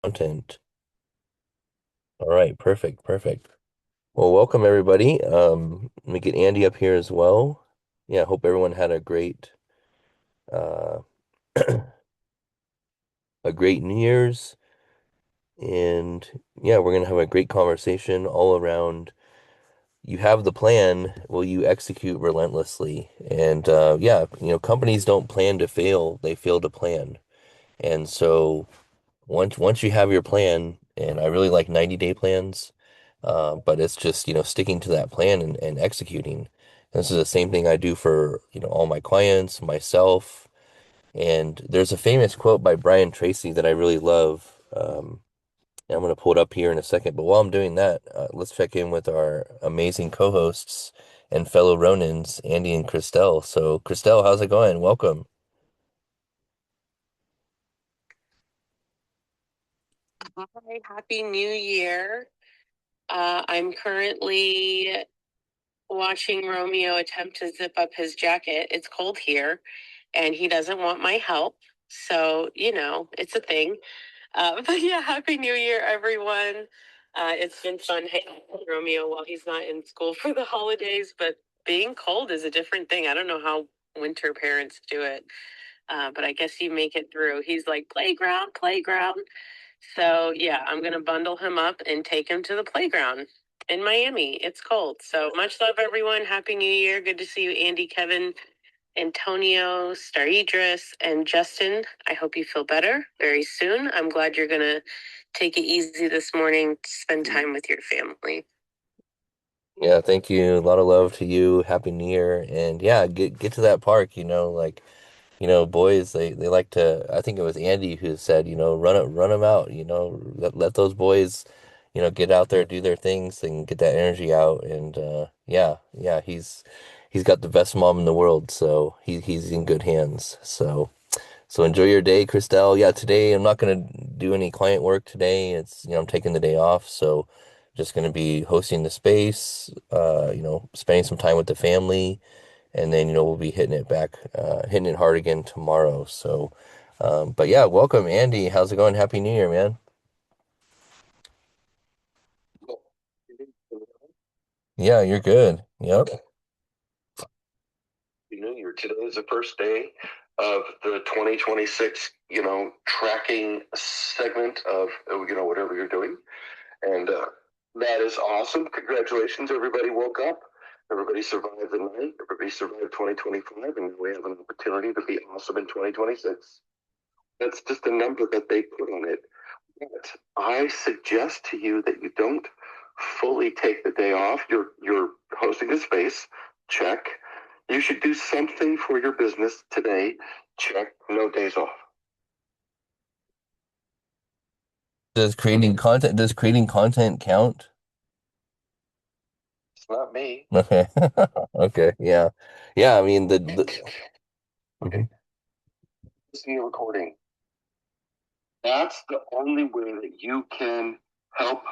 Content. All right, perfect, perfect. Well, welcome everybody. Let me get Andy up here as well. Yeah, hope everyone had uh a great New Year's. And yeah, we're gonna have a great conversation all around. You have the plan, will you execute relentlessly? And yeah, companies don't plan to fail, they fail to plan. And so once you have your plan, and I really like 90-day plans, but it's just, sticking to that plan and executing. This is the same thing I do for, all my clients, myself. And there's a famous quote by Brian Tracy that I really love. And I'm going to pull it up here in a second. But while I'm doing that, let's check in with our amazing co-hosts and fellow Ronins, Andy and Christelle. So, Christelle, how's it going? Welcome. Hi, Happy New Year. I'm currently watching Romeo attempt to zip up his jacket. It's cold here, and he doesn't want my help. So, it's a thing. But yeah, Happy New Year, everyone. It's been fun hanging out with Romeo while he's not in school for the holidays, but being cold is a different thing. I don't know how winter parents do it, but I guess you make it through. He's like, playground, playground. So yeah, I'm gonna bundle him up and take him to the playground in Miami. It's cold. So much love, everyone. Happy New Year. Good to see you, Andy, Kevin, Antonio, Star Idris, and Justin. I hope you feel better very soon. I'm glad you're gonna take it easy this morning to spend time with your family. Yeah, thank you. A lot of love to you. Happy New Year. And yeah, get to that park, like, boys, they like to, I think it was Andy who said, run them out, let those boys, get out there, do their things and get that energy out. And yeah, he's got the best mom in the world, so he's in good hands. So enjoy your day, Christelle. Yeah, today I'm not gonna do any client work today. It's, I'm taking the day off, so just gonna be hosting the space, spending some time with the family, and then, we'll be hitting it hard again tomorrow. So, but yeah, welcome, Andy. How's it going? Happy New Year, man. Yeah, you're good. Yep. New Year. Today is the first day of the 2026, tracking segment of, whatever you're doing. And that is awesome. Congratulations. Everybody woke up. Everybody survived the night. Everybody survived 2025. And we have an opportunity to be awesome in 2026. That's just a number that they put on it. But I suggest to you that you don't fully take the day off. You're hosting a space. Check. You should do something for your business today. Check. No days off. Does creating content count? It's not me. Okay. Okay. Yeah. Yeah. I mean, okay. Listening to recording. That's the only way that you can help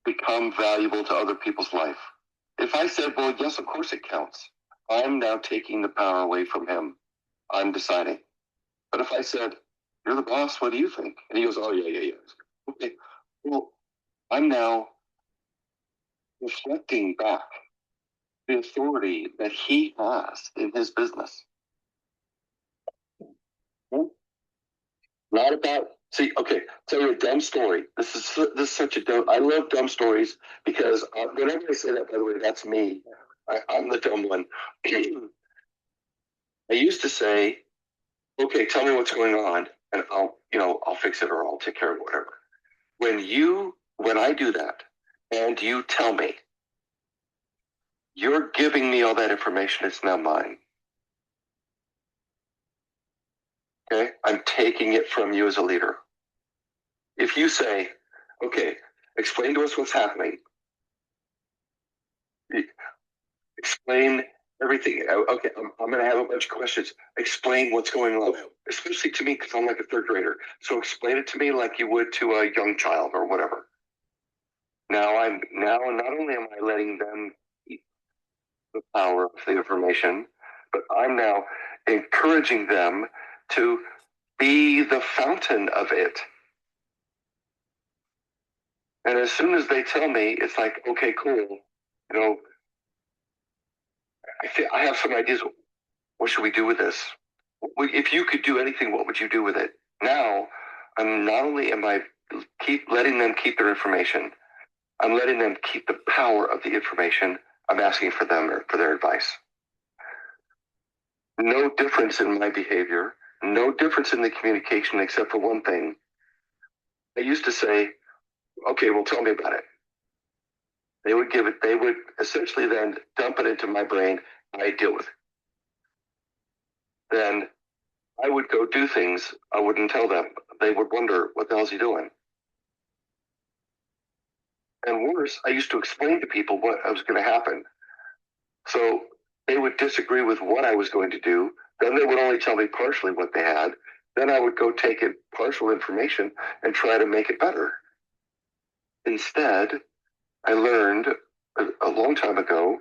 become valuable to other people's life. If I said, well, yes, of course it counts, I'm now taking the power away from him. I'm deciding. But if I said, you're the boss, what do you think? And he goes, oh, yeah, yeah, yeah. Okay. Well, I'm now reflecting back the authority that he has in his business. Not about, see, okay, tell you a dumb story. This is such a dumb, I love dumb stories because whenever I say that, by the way, that's me. I'm the dumb one. I used to say, okay, tell me what's going on and I'll fix it or I'll take care of whatever. When I do that and you tell me, you're giving me all that information. It's now mine. Okay. I'm taking it from you as a leader. If you say, okay, explain to us what's happening, explain everything. Okay, I'm going to have a bunch of questions. Explain what's going on, especially to me because I'm like a third grader. So explain it to me like you would to a young child or whatever. Now not only am I letting them keep the power of the information, but I'm now encouraging them to be the fountain of it. And as soon as they tell me, it's like, okay, cool. You know, I have some ideas. What should we do with this? If you could do anything, what would you do with it? Now, I'm not only am I keep letting them keep their information, I'm letting them keep the power of the information. I'm asking for them or for their advice. No difference in my behavior, no difference in the communication except for one thing. I used to say, okay, well, tell me about it. They would essentially then dump it into my brain. I deal with it. Then I would go do things I wouldn't tell them. They would wonder, what the hell's he doing? And worse, I used to explain to people what was going to happen. So they would disagree with what I was going to do. Then they would only tell me partially what they had. Then I would go take it partial information and try to make it better. Instead, I learned a long time ago,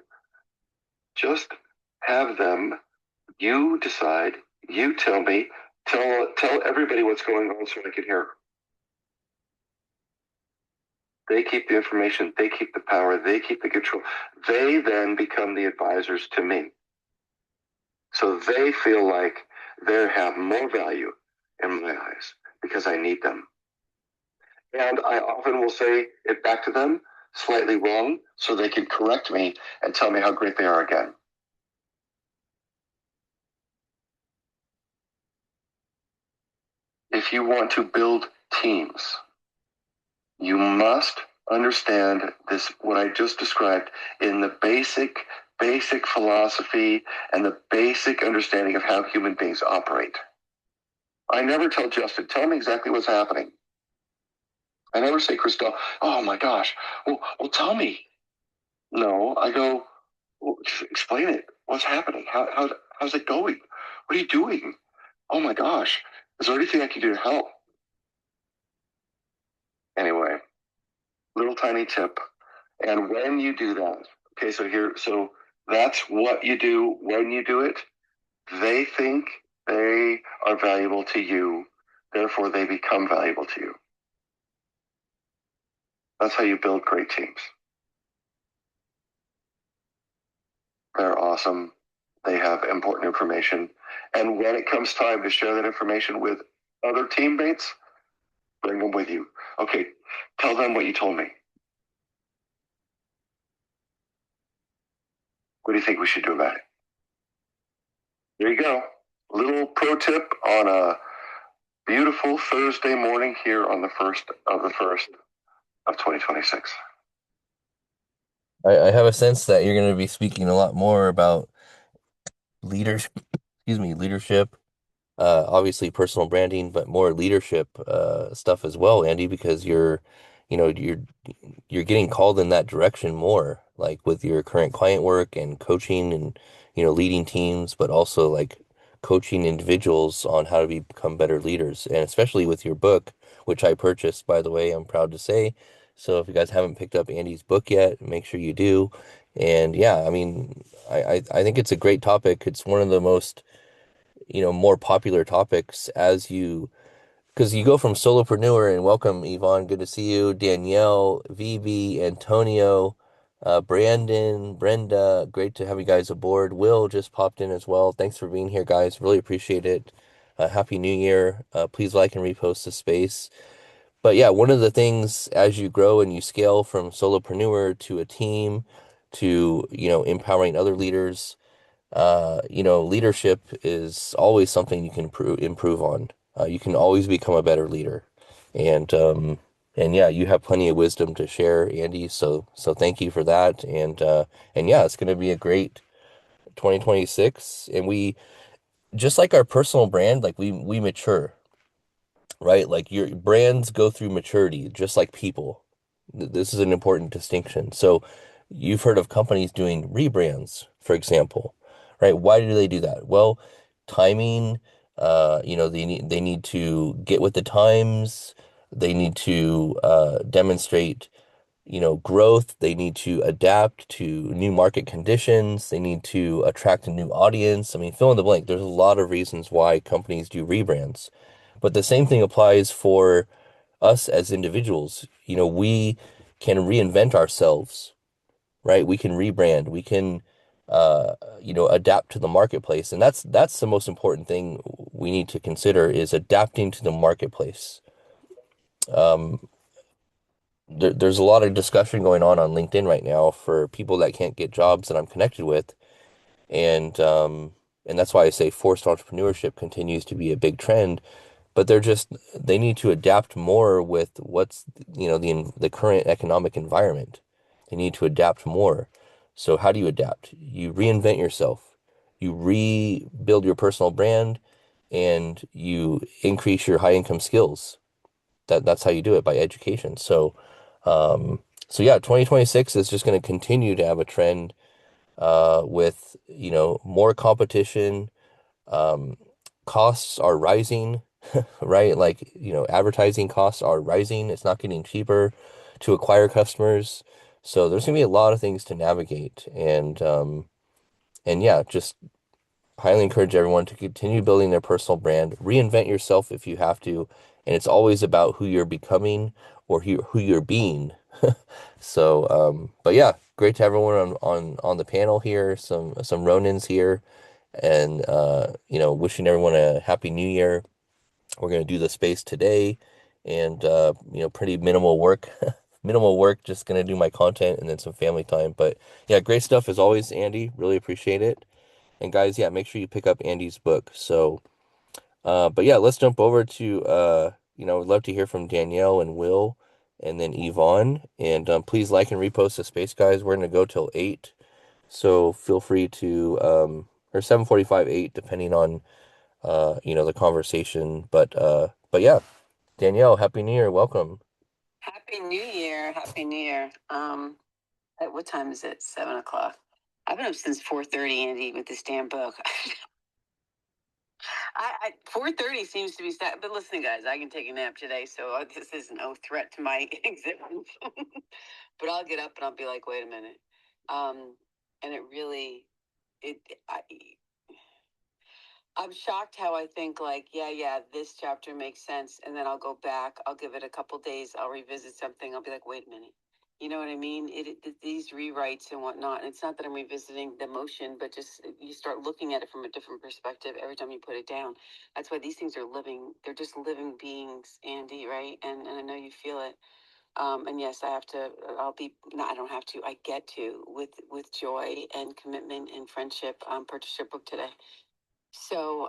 just have them, you decide, you tell me, tell everybody what's going on so I can hear. They keep the information, they keep the power, they keep the control. They then become the advisors to me. So they feel like they have more value in my eyes because I need them. And I often will say it back to them slightly wrong so they can correct me and tell me how great they are again. If you want to build teams, you must understand this, what I just described, in the basic philosophy and the basic understanding of how human beings operate. I never tell Justin, tell me exactly what's happening. I never say, Christelle, oh my gosh, well tell me. No, I go, well, explain it. What's happening? How's it going? What are you doing? Oh my gosh, is there anything I can do to help? Anyway, little tiny tip. And when you do that, okay, so that's what you do when you do it. They think they are valuable to you, therefore they become valuable to you. That's how you build great teams. They're awesome. They have important information. And when it comes time to share that information with other teammates, bring them with you. Okay, tell them what you told me. What do you think we should do about it? There you go. Little pro tip on a beautiful Thursday morning here on the first of 2026. I have a sense that you're going to be speaking a lot more about leadership, excuse me, leadership, obviously personal branding, but more leadership stuff as well, Andy, because you know, you're getting called in that direction more, like with your current client work and coaching and, leading teams, but also like coaching individuals on how to become better leaders. And especially with your book, which I purchased, by the way, I'm proud to say. So if you guys haven't picked up Andy's book yet, make sure you do. And yeah, I mean, I think it's a great topic. It's one of the most, more popular topics as because you go from solopreneur, and welcome Yvonne, good to see you, Danielle, VB, Antonio, Brandon, Brenda, great to have you guys aboard. Will just popped in as well. Thanks for being here, guys. Really appreciate it. Happy New Year. Please like and repost the space. But yeah, one of the things as you grow and you scale from solopreneur to a team to, empowering other leaders, leadership is always something you can improve on. You can always become a better leader. And yeah, you have plenty of wisdom to share, Andy. So thank you for that. And yeah, it's going to be a great 2026. And we just like our personal brand, like we mature, right? Like your brands go through maturity, just like people. This is an important distinction. So you've heard of companies doing rebrands, for example, right? Why do they do that? Well, timing, they need to get with the times. They need to demonstrate, growth. They need to adapt to new market conditions. They need to attract a new audience. I mean, fill in the blank. There's a lot of reasons why companies do rebrands. But the same thing applies for us as individuals. We can reinvent ourselves, right? We can rebrand, we can adapt to the marketplace. And that's the most important thing we need to consider is adapting to the marketplace. Um, there's a lot of discussion going on LinkedIn right now for people that can't get jobs that I'm connected with. And that's why I say forced entrepreneurship continues to be a big trend, but they need to adapt more with what's the current economic environment. They need to adapt more. So how do you adapt? You reinvent yourself. You rebuild your personal brand and you increase your high income skills. That's how you do it, by education. Um, so yeah, 2026 is just going to continue to have a trend with more competition. Um, Costs are rising, right? Like, advertising costs are rising. It's not getting cheaper to acquire customers. So there's gonna be a lot of things to navigate. And yeah, just highly encourage everyone to continue building their personal brand, reinvent yourself if you have to, and it's always about who you're becoming or who you're being. But yeah, great to have everyone on the panel here, some Ronins here, and wishing everyone a happy new year. We're gonna do the space today, and pretty minimal work, minimal work. Just gonna do my content and then some family time. But yeah, great stuff as always, Andy. Really appreciate it. And guys, yeah, make sure you pick up Andy's book. But yeah, let's jump over to I'd love to hear from Danielle and Will and then Yvonne. And please like and repost the space, guys. We're gonna go till 8. So feel free to or 7:45, 8, depending on the conversation. But yeah, Danielle, Happy New Year, welcome. Happy New Year. Happy New Year. At what time is it? 7 o'clock. I've been up since 4:30, Andy, with this damn book. 4:30 seems to be but listen, guys, I can take a nap today, so this is no threat to my existence. But I'll get up and I'll be like, wait a minute. And it really, it, I, I'm shocked how I think like, yeah, this chapter makes sense, and then I'll go back, I'll give it a couple days, I'll revisit something, I'll be like, wait a minute. You know what I mean? These rewrites and whatnot. And it's not that I'm revisiting the emotion, but just you start looking at it from a different perspective every time you put it down. That's why these things are living. They're just living beings, Andy, right? And I know you feel it. And yes, I have to. I'll be. No, I don't have to. I get to with joy and commitment and friendship. Purchase your book today. So,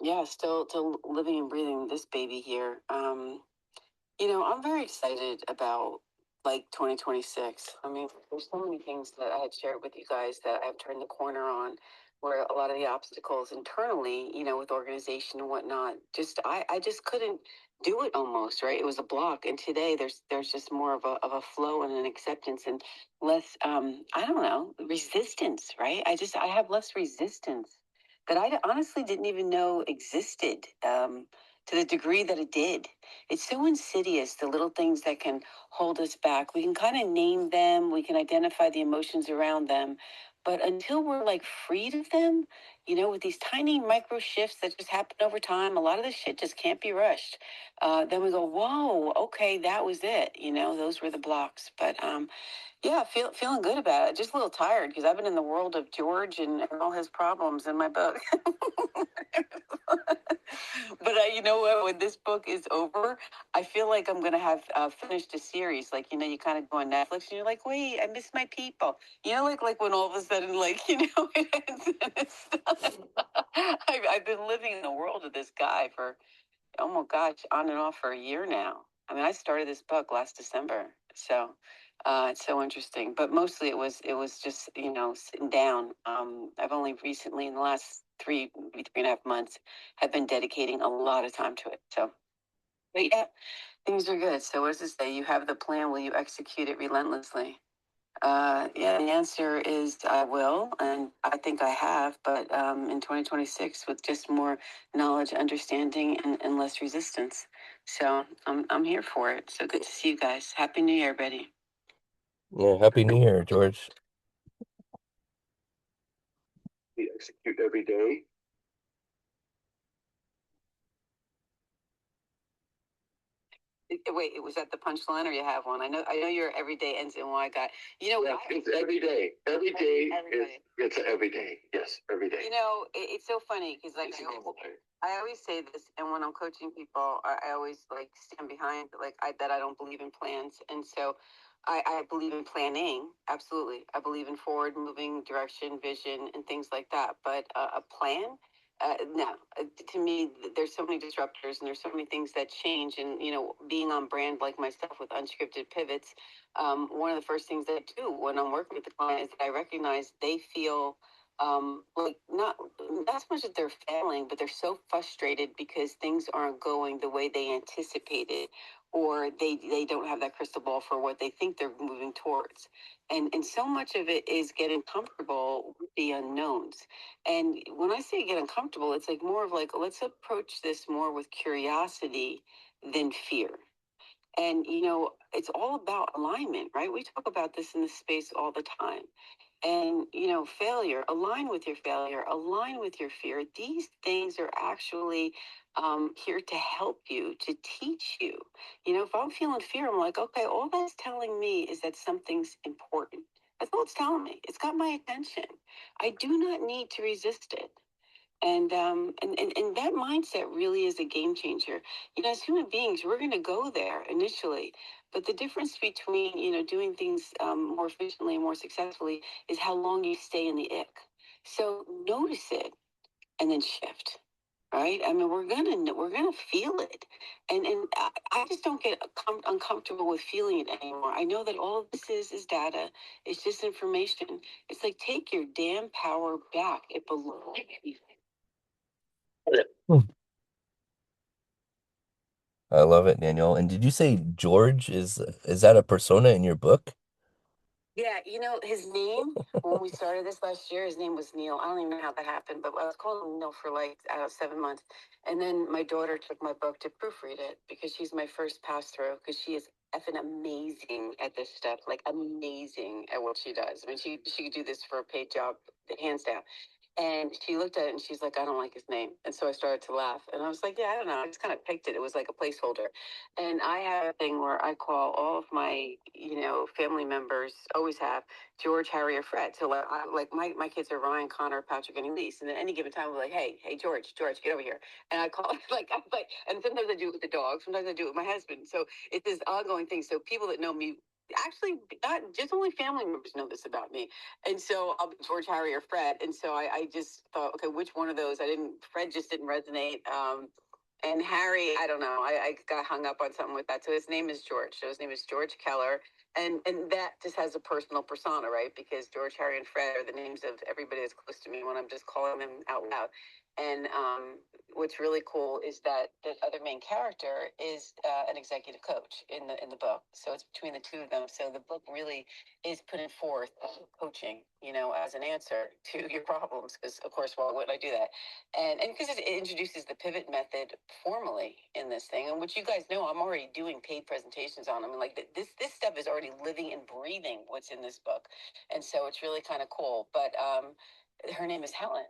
yeah, still living and breathing this baby here. I'm very excited about like 2026. I mean, there's so many things that I had shared with you guys that I've turned the corner on, where a lot of the obstacles internally, with organization and whatnot, I just couldn't do it almost, right? It was a block. And today there's just more of a flow and an acceptance and less, I don't know, resistance, right? I have less resistance that I honestly didn't even know existed, to the degree that it did. It's so insidious, the little things that can hold us back. We can kind of name them, we can identify the emotions around them. But until we're like freed of them, with these tiny micro shifts that just happen over time, a lot of this shit just can't be rushed. Then we go, whoa, okay, that was it. Those were the blocks. But yeah, feeling good about it. Just a little tired because I've been in the world of George and all his problems in my book. But you know what? When this book is over, I feel like I'm gonna have finished a series. Like you kind of go on Netflix and you're like, wait, I miss my people. Like when all of a sudden, like it ends and it's done. I've been living in the world of this guy for oh my gosh, on and off for a year now. I mean, I started this book last December, so it's so interesting. But mostly it was just sitting down. I've only recently in the last maybe 3.5 months have been dedicating a lot of time to it. So, but yeah, things are good. So what does it say? You have the plan. Will you execute it relentlessly? Yeah, the answer is I will, and I think I have, but in 2026 with just more knowledge, understanding, and less resistance. So I'm here for it. So good to see you guys. Happy New Year, everybody. Yeah, Happy New Year, George. We execute every day. Wait, it was at the punchline, or you have one? I know your everyday ends in Y guy. You know, Yeah, it's every day. Every day is it's every day. Yes, every day. You know, it's so funny because like I always say this, and when I'm coaching people, I always like stand behind like that. I don't believe in plans, and so I believe in planning. Absolutely, I believe in forward moving direction, vision, and things like that. But a plan. No, to me, there's so many disruptors and there's so many things that change. And, you know, being on brand like myself with unscripted pivots, one of the first things I do when I'm working with the client is that I recognize they feel like not so much that they're failing, but they're so frustrated because things aren't going the way they anticipated, or they don't have that crystal ball for what they think they're moving towards. And so much of it is getting comfortable with the unknowns. And when I say get uncomfortable, it's like more of like, let's approach this more with curiosity than fear. And, you know, it's all about alignment, right? We talk about this in this space all the time. And, you know, failure, align with your fear. These things are actually here to help you, to teach you. You know, if I'm feeling fear, I'm like, okay, all that's telling me is that something's important. That's all it's telling me. It's got my attention. I do not need to resist it. And that mindset really is a game changer. You know, as human beings, we're going to go there initially, but the difference between, you know, doing things more efficiently and more successfully is how long you stay in the ick. So notice it and then shift. Right? I mean, we're gonna feel it, and I just don't get uncomfortable with feeling it anymore. I know that all of this is data. It's just information. It's like take your damn power back. It belongs. Hmm. I love it, Daniel. And did you say George is that a persona in your book? Yeah, you know, his name, when we started this last year, his name was Neil. I don't even know how that happened, but I was calling him Neil for like 7 months. And then my daughter took my book to proofread it because she's my first pass through because she is effing amazing at this stuff, like amazing at what she does. I mean, she could do this for a paid job, hands down. And she looked at it and she's like, I don't like his name. And so I started to laugh. And I was like, yeah, I don't know. I just kind of picked it. It was like a placeholder. And I have a thing where I call all of my, you know, family members, always have George, Harry, or Fred. So like my kids are Ryan, Connor, Patrick, and Elise. And at any given time, we're like, hey, George, get over here. And I call like, and sometimes I do it with the dog. Sometimes I do it with my husband. So it's this ongoing thing. So people that know me, actually, not just only family members know this about me. And so I'll be George, Harry, or Fred. And so I just thought, okay, which one of those? Fred just didn't resonate. And Harry, I don't know. I got hung up on something with that. So his name is George. So his name is George Keller. And that just has a personal persona, right? Because George, Harry, and Fred are the names of everybody that's close to me when I'm just calling them out loud. And what's really cool is that the other main character is an executive coach in the book. So it's between the two of them. So the book really is putting forth coaching, you know, as an answer to your problems. Because of course, why would I do that? And because it introduces the pivot method formally in this thing, and which you guys know, I'm already doing paid presentations on. I mean, like this stuff is already living and breathing what's in this book, and so it's really kind of cool. But her name is Helen.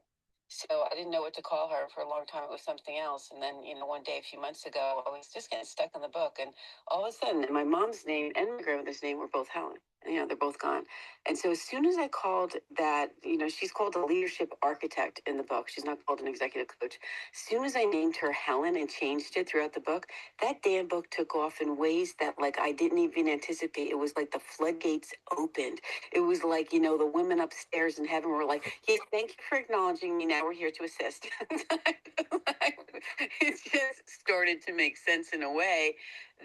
So I didn't know what to call her for a long time. It was something else. And then, you know, one day, a few months ago, I was just getting stuck in the book. And all of a sudden, my mom's name and my grandmother's name were both Helen. You know, they're both gone. And so as soon as I called that, you know, she's called a leadership architect in the book. She's not called an executive coach. As soon as I named her Helen and changed it throughout the book, that damn book took off in ways that like I didn't even anticipate. It was like the floodgates opened. It was like, you know, the women upstairs in heaven were like, hey, thank you for acknowledging me. Now we're here to assist. It just started to make sense in a way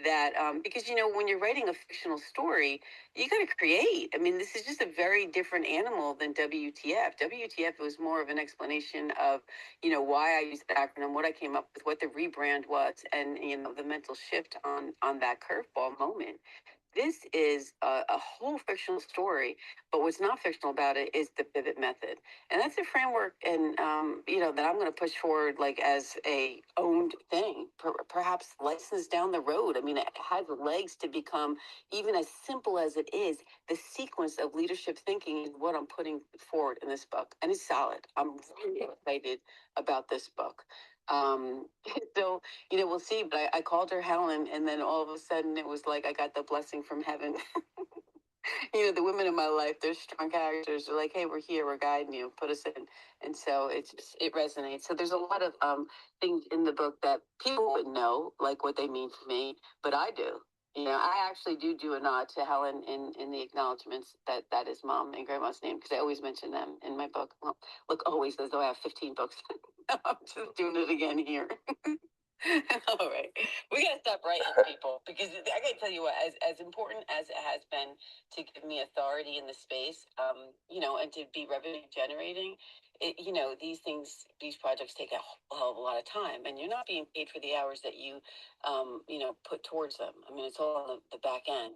that, because, you know, when you're writing a fictional story, you got to create. I mean, this is just a very different animal than WTF. WTF was more of an explanation of, you know, why I used the acronym, what I came up with, what the rebrand was, and, you know, the mental shift on that curveball moment. This is a whole fictional story, but what's not fictional about it is the pivot method, and that's a framework, and you know that I'm going to push forward like as a owned thing, perhaps licensed down the road. I mean, it has legs to become even as simple as it is. The sequence of leadership thinking is what I'm putting forward in this book, and it's solid. I'm really excited about this book. Um, so, we'll see. But I called her Helen, and then all of a sudden it was like I got the blessing from heaven. The women in my life, they're strong characters. They're like, hey, we're here, we're guiding you, put us in. And so it resonates. So there's a lot of things in the book that people wouldn't know, like what they mean for me, but I do. I actually do a nod to Helen in the acknowledgments that is mom and grandma's name, because I always mention them in my book. Well, look, always, as though I have 15 books. I'm just doing it again here. All right. We got to stop writing people, because I got to tell you what, as important as it has been to give me authority in the space, and to be revenue generating, these projects take a hell of a lot of time, and you're not being paid for the hours that put towards them. I mean, it's all on the back end.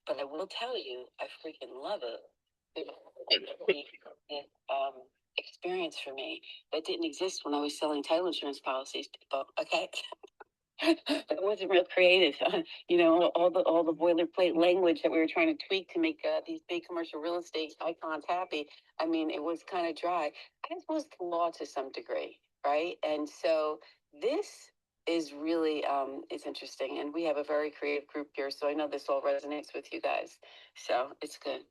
But I will tell you, I freaking love it. It's experience for me that didn't exist when I was selling title insurance policies. People, okay. That wasn't real creative. All the boilerplate language that we were trying to tweak to make these big commercial real estate icons happy. I mean, it was kind of dry, as was the law to some degree, right? And so this is really it's interesting, and we have a very creative group here, so I know this all resonates with you guys. So it's good.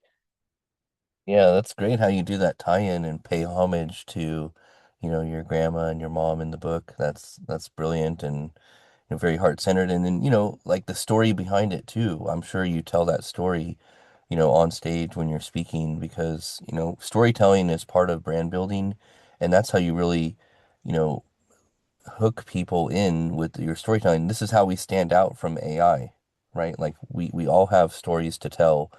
Yeah, that's great how you do that tie-in and pay homage to, your grandma and your mom in the book. That's brilliant and very heart-centered. And then, like the story behind it too. I'm sure you tell that story, on stage when you're speaking because, storytelling is part of brand building, and that's how you really, you know, hook people in with your storytelling. This is how we stand out from AI, right? Like we all have stories to tell,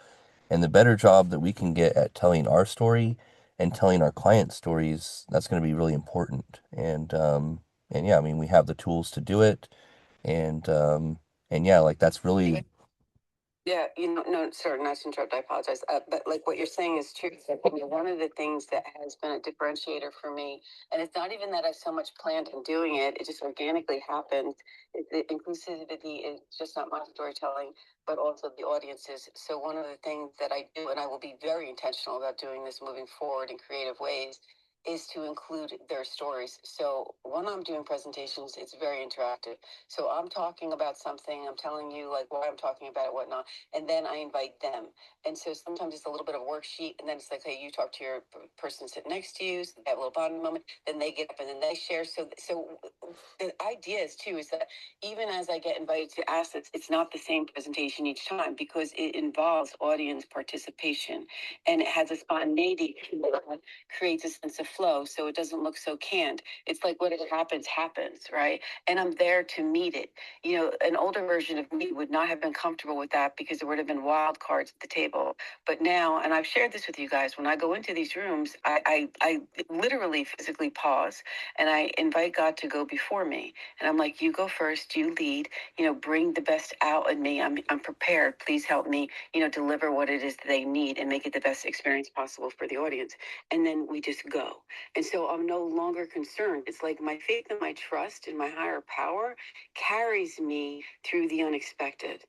and the better job that we can get at telling our story and telling our clients' stories, that's going to be really important. And yeah, I mean, we have the tools to do it, and yeah, like that's really Yeah, no, sorry, not to interrupt. I apologize. But like what you're saying is true. One of the things that has been a differentiator for me, and it's not even that I so much planned on doing it, it just organically happened. The inclusivity is just not my storytelling, but also the audiences. So one of the things that I do, and I will be very intentional about doing this moving forward in creative ways, is to include their stories. So when I'm doing presentations, it's very interactive. So I'm talking about something, I'm telling you like why I'm talking about it, whatnot, and then I invite them. And so sometimes it's a little bit of a worksheet, and then it's like, hey, you talk to your person sitting next to you, so they have a little bonding moment. Then they get up and then they share. So the idea is too is that even as I get invited to assets, it's not the same presentation each time because it involves audience participation, and it has a spontaneity that creates a sense of flow, so it doesn't look so canned. It's like whatever happens, happens, right? And I'm there to meet it. An older version of me would not have been comfortable with that because there would have been wild cards at the table. But now, and I've shared this with you guys, when I go into these rooms, I literally physically pause and I invite God to go before me. And I'm like, you go first, you lead, bring the best out in me. I'm prepared. Please help me, deliver what it is that they need and make it the best experience possible for the audience. And then we just go. And so I'm no longer concerned. It's like my faith and my trust in my higher power carries me through the unexpected.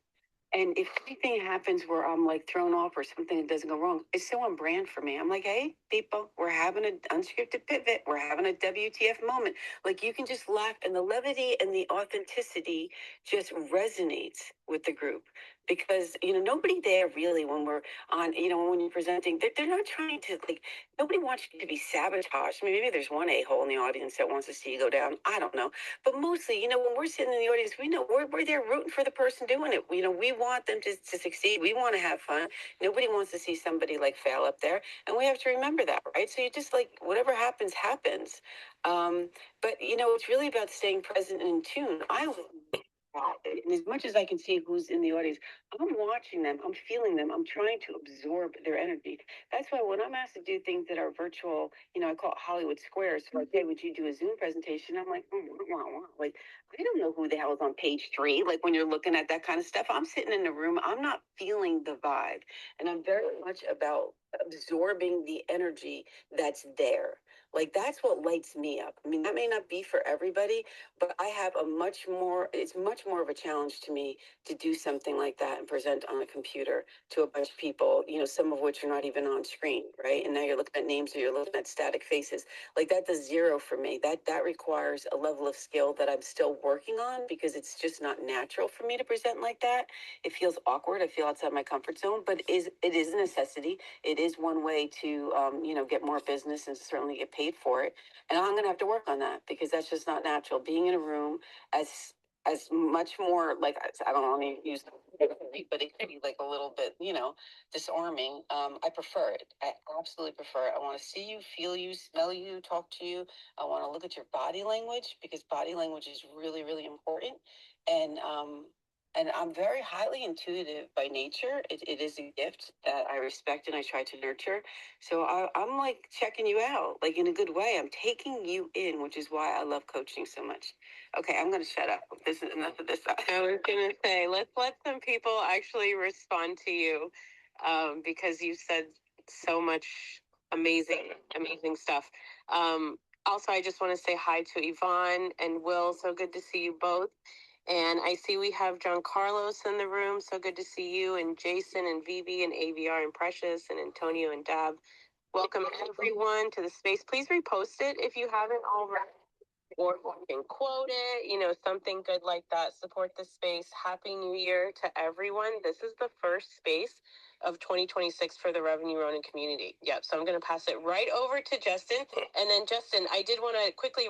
And if anything happens where I'm like thrown off or something that doesn't go wrong, it's so on brand for me. I'm like, hey, people, we're having an unscripted pivot. We're having a WTF moment. Like you can just laugh, and the levity and the authenticity just resonates with the group because, nobody there really when we're on, when you're presenting, they're not trying to like, nobody wants you to be sabotaged. I mean, maybe there's one a-hole in the audience that wants to see you go down. I don't know. But mostly, when we're sitting in the audience, we know we're there rooting for the person doing it. We want them to succeed. We want to have fun. Nobody wants to see somebody like fail up there. And we have to remember that, right? So you just like, whatever happens, happens. But, it's really about staying present and in tune. And as much as I can see who's in the audience, I'm watching them, I'm feeling them, I'm trying to absorb their energy. That's why when I'm asked to do things that are virtual, I call it Hollywood Squares. So like, hey, would you do a Zoom presentation? I'm like, like, I don't know who the hell is on page 3. Like when you're looking at that kind of stuff, I'm sitting in the room, I'm not feeling the vibe. And I'm very much about absorbing the energy that's there. Like that's what lights me up. I mean, that may not be for everybody, but I have a much more, it's much more of a challenge to me to do something like that and present on a computer to a bunch of people, some of which are not even on screen, right? And now you're looking at names or you're looking at static faces. Like that does zero for me. That requires a level of skill that I'm still working on because it's just not natural for me to present like that. It feels awkward. I feel outside my comfort zone, but it is a necessity. It is one way to get more business and certainly get paid for it. And I'm gonna have to work on that because that's just not natural. Being in a room as much more like I don't want to use but it could be like a little bit disarming. I prefer it. I absolutely prefer it. I want to see you, feel you, smell you, talk to you. I want to look at your body language because body language is really, really important. And and I'm very highly intuitive by nature. It is a gift that I respect and I try to nurture. So I'm like checking you out, like in a good way. I'm taking you in, which is why I love coaching so much. Okay, I'm going to shut up. This is enough of this. I was going to say, let's let some people actually respond to you because you said so much amazing, amazing stuff. Um, Also, I just want to say hi to Yvonne and Will. So good to see you both. And I see we have John Carlos in the room. So good to see you, and Jason and Vivi and AVR and Precious and Antonio and Dab. Welcome everyone to the space. Please repost it if you haven't already, or you can quote it, something good like that. Support the space. Happy New Year to everyone. This is the first space of 2026 for the Revenue Ronin community. Yep. So I'm going to pass it right over to Justin. And then, Justin, I did want to quickly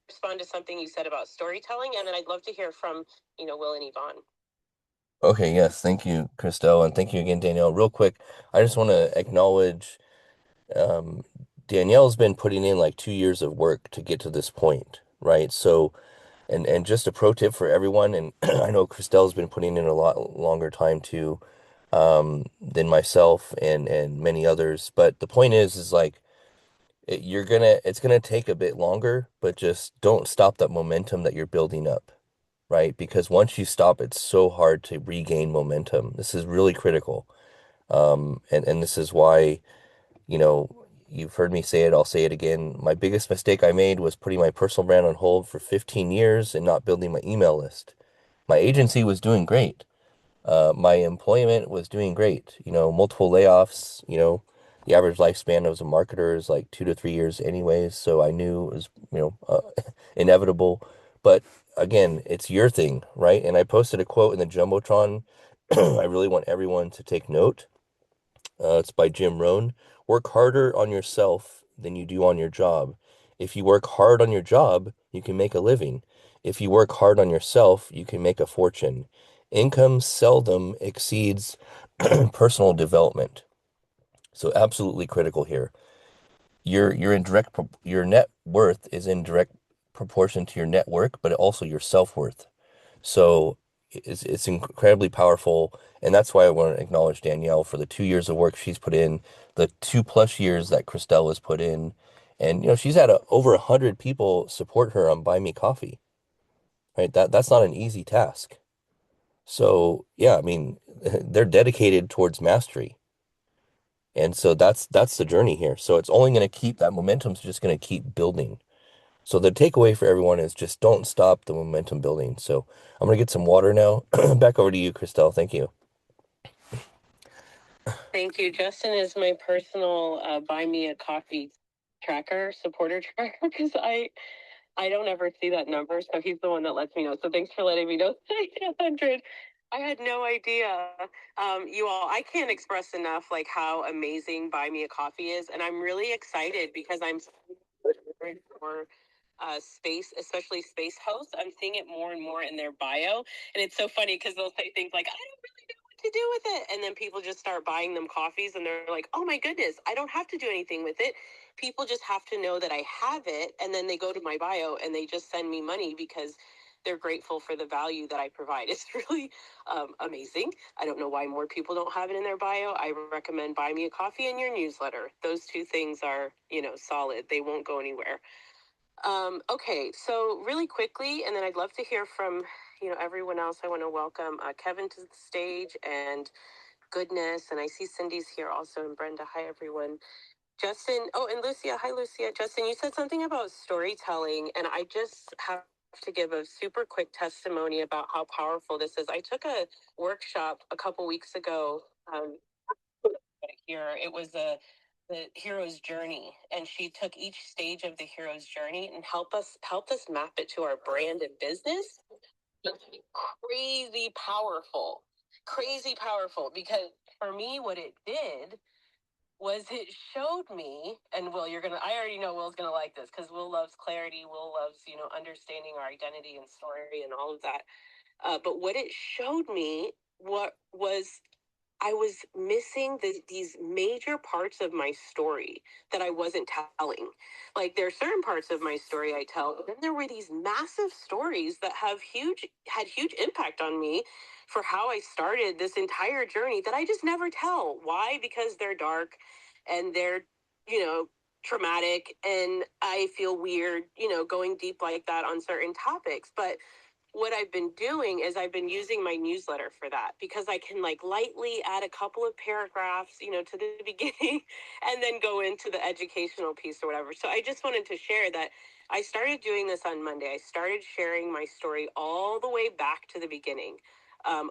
respond to something you said about storytelling, and then I'd love to hear from, Will and Yvonne. Okay, yes, thank you, Christelle, and thank you again, Danielle. Real quick, I just want to acknowledge um, Danielle's been putting in like 2 years of work to get to this point, right? So, and just a pro tip for everyone, and I know Christelle's been putting in a lot longer time too, than myself and many others. But the point is like it's gonna take a bit longer, but just don't stop that momentum that you're building up, right? Because once you stop, it's so hard to regain momentum. This is really critical. And this is why, you know, you've heard me say it, I'll say it again. My biggest mistake I made was putting my personal brand on hold for 15 years and not building my email list. My agency was doing great. My employment was doing great. Multiple layoffs, the average lifespan of a marketer is like 2 to 3 years anyways. So I knew it was, inevitable. But again, it's your thing, right? And I posted a quote in the Jumbotron. I really want everyone to take note. It's by Jim Rohn. Work harder on yourself than you do on your job. If you work hard on your job, you can make a living. If you work hard on yourself, you can make a fortune. Income seldom exceeds personal development. So absolutely critical here. Your net worth is in direct proportion to your net worth, but also your self-worth. So it's incredibly powerful, and that's why I want to acknowledge Danielle for the 2 years of work she's put in, the 2+ years that Christelle has put in, and she's had over 100 people support her on Buy Me Coffee, right? That's not an easy task. So yeah, I mean, they're dedicated towards mastery, and so that's the journey here. So it's only going to keep that momentum's just going to keep building. So the takeaway for everyone is just don't stop the momentum building. So I'm gonna get some water now. Back over to you, Christelle. Thank you. Thank you. Justin is my personal buy me a coffee tracker, supporter tracker, because I don't ever see that number, so he's the one that lets me know. So thanks for letting me know that I hit 100. I had no idea. You all, I can't express enough like how amazing Buy Me a Coffee is, and I'm really excited because I'm for space, especially space hosts. I'm seeing it more and more in their bio, and it's so funny because they'll say things like, "I don't really know what to do with it," and then people just start buying them coffees, and they're like, "Oh my goodness, I don't have to do anything with it. People just have to know that I have it," and then they go to my bio and they just send me money because they're grateful for the value that I provide. It's really amazing. I don't know why more people don't have it in their bio. I recommend Buy Me a Coffee and your newsletter. Those two things are, solid. They won't go anywhere. Okay, so really quickly, and then I'd love to hear from, everyone else. I want to welcome Kevin to the stage and Goodness, and I see Cindy's here also, and Brenda. Hi, everyone. Justin, oh, and Lucia, hi, Lucia. Justin, you said something about storytelling, and I just have to give a super quick testimony about how powerful this is. I took a workshop a couple weeks ago here. It was the hero's journey, and she took each stage of the hero's journey and helped us map it to our brand and business. Crazy powerful, crazy powerful, because for me, what it did was it showed me, and Will, I already know Will's gonna like this because Will loves clarity. Will loves, understanding our identity and story and all of that. But what it showed me, what was I was missing these major parts of my story that I wasn't telling. Like, there are certain parts of my story I tell, but then there were these massive stories that had huge impact on me for how I started this entire journey that I just never tell. Why? Because they're dark and they're, you know, traumatic, and I feel weird, going deep like that on certain topics. But what I've been doing is I've been using my newsletter for that, because I can like lightly add a couple of paragraphs, to the beginning, and then go into the educational piece or whatever. So I just wanted to share that I started doing this on Monday. I started sharing my story all the way back to the beginning.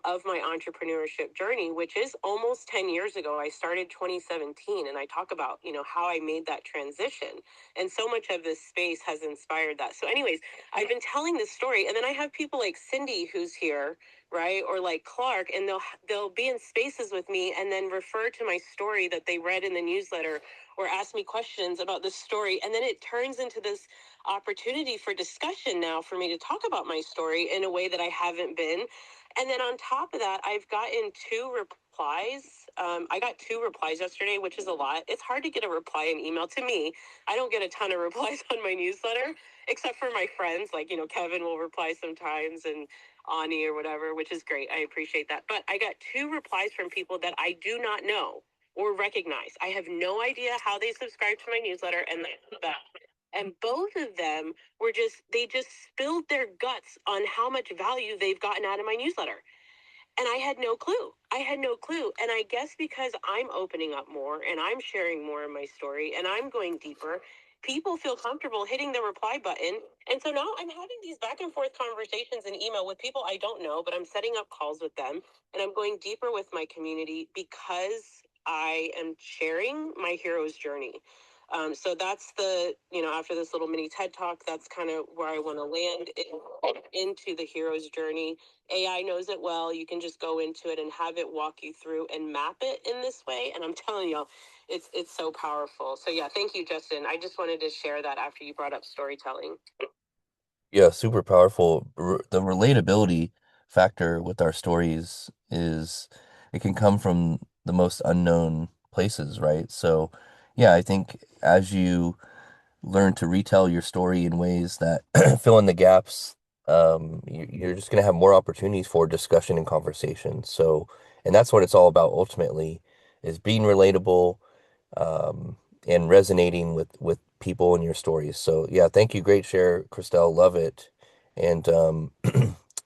Of my entrepreneurship journey, which is almost 10 years ago. I started 2017, and I talk about, how I made that transition. And so much of this space has inspired that. So anyways, I've been telling this story, and then I have people like Cindy who's here, right, or like Clark, and they'll be in spaces with me and then refer to my story that they read in the newsletter, or ask me questions about this story, and then it turns into this opportunity for discussion now for me to talk about my story in a way that I haven't been. And then on top of that, I've gotten two replies. I got two replies yesterday, which is a lot. It's hard to get a reply in email to me. I don't get a ton of replies on my newsletter, except for my friends. Like, Kevin will reply sometimes, and Ani or whatever, which is great. I appreciate that. But I got two replies from people that I do not know or recognize. I have no idea how they subscribe to my newsletter, and that. And both of them they just spilled their guts on how much value they've gotten out of my newsletter. And I had no clue. I had no clue. And I guess because I'm opening up more and I'm sharing more of my story and I'm going deeper, people feel comfortable hitting the reply button. And so now I'm having these back and forth conversations in email with people I don't know, but I'm setting up calls with them, and I'm going deeper with my community because I am sharing my hero's journey. So that's after this little mini TED talk, that's kind of where I want to land into the hero's journey. AI knows it well. You can just go into it and have it walk you through and map it in this way. And I'm telling you, it's so powerful. So yeah, thank you, Justin. I just wanted to share that after you brought up storytelling. Yeah, super powerful. The relatability factor with our stories is it can come from the most unknown places, right? So, yeah, I think as you learn to retell your story in ways that fill in the gaps, you're just going to have more opportunities for discussion and conversation. So, and that's what it's all about ultimately, is being relatable, and resonating with people in your stories. So yeah, thank you. Great share, Christelle. Love it. And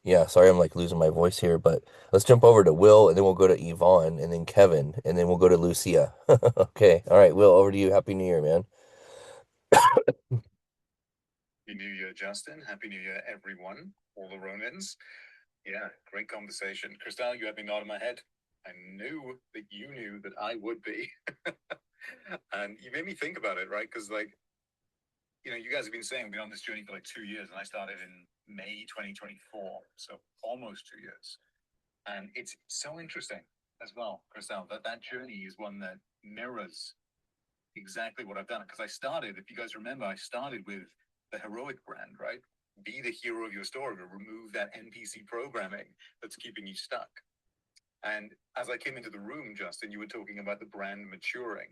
yeah, sorry I'm like losing my voice here, but let's jump over to Will, and then we'll go to Yvonne, and then Kevin, and then we'll go to Lucia. Okay. All right, Will, over to you. Happy New Year, man. Happy New Year, Justin. Happy New Year, everyone. All the Ronins. Yeah, great conversation. Christelle, you had me nodding my head. I knew that you knew that I would be. And you made me think about it, right? Because, like, you guys have been saying we've been on this journey for like 2 years, and I started in May 2024. So almost 2 years. And it's so interesting as well, Christelle, that journey is one that mirrors exactly what I've done. Because if you guys remember, I started with the heroic brand, right? Be the hero of your story, or remove that NPC programming that's keeping you stuck. And as I came into the room, Justin, you were talking about the brand maturing.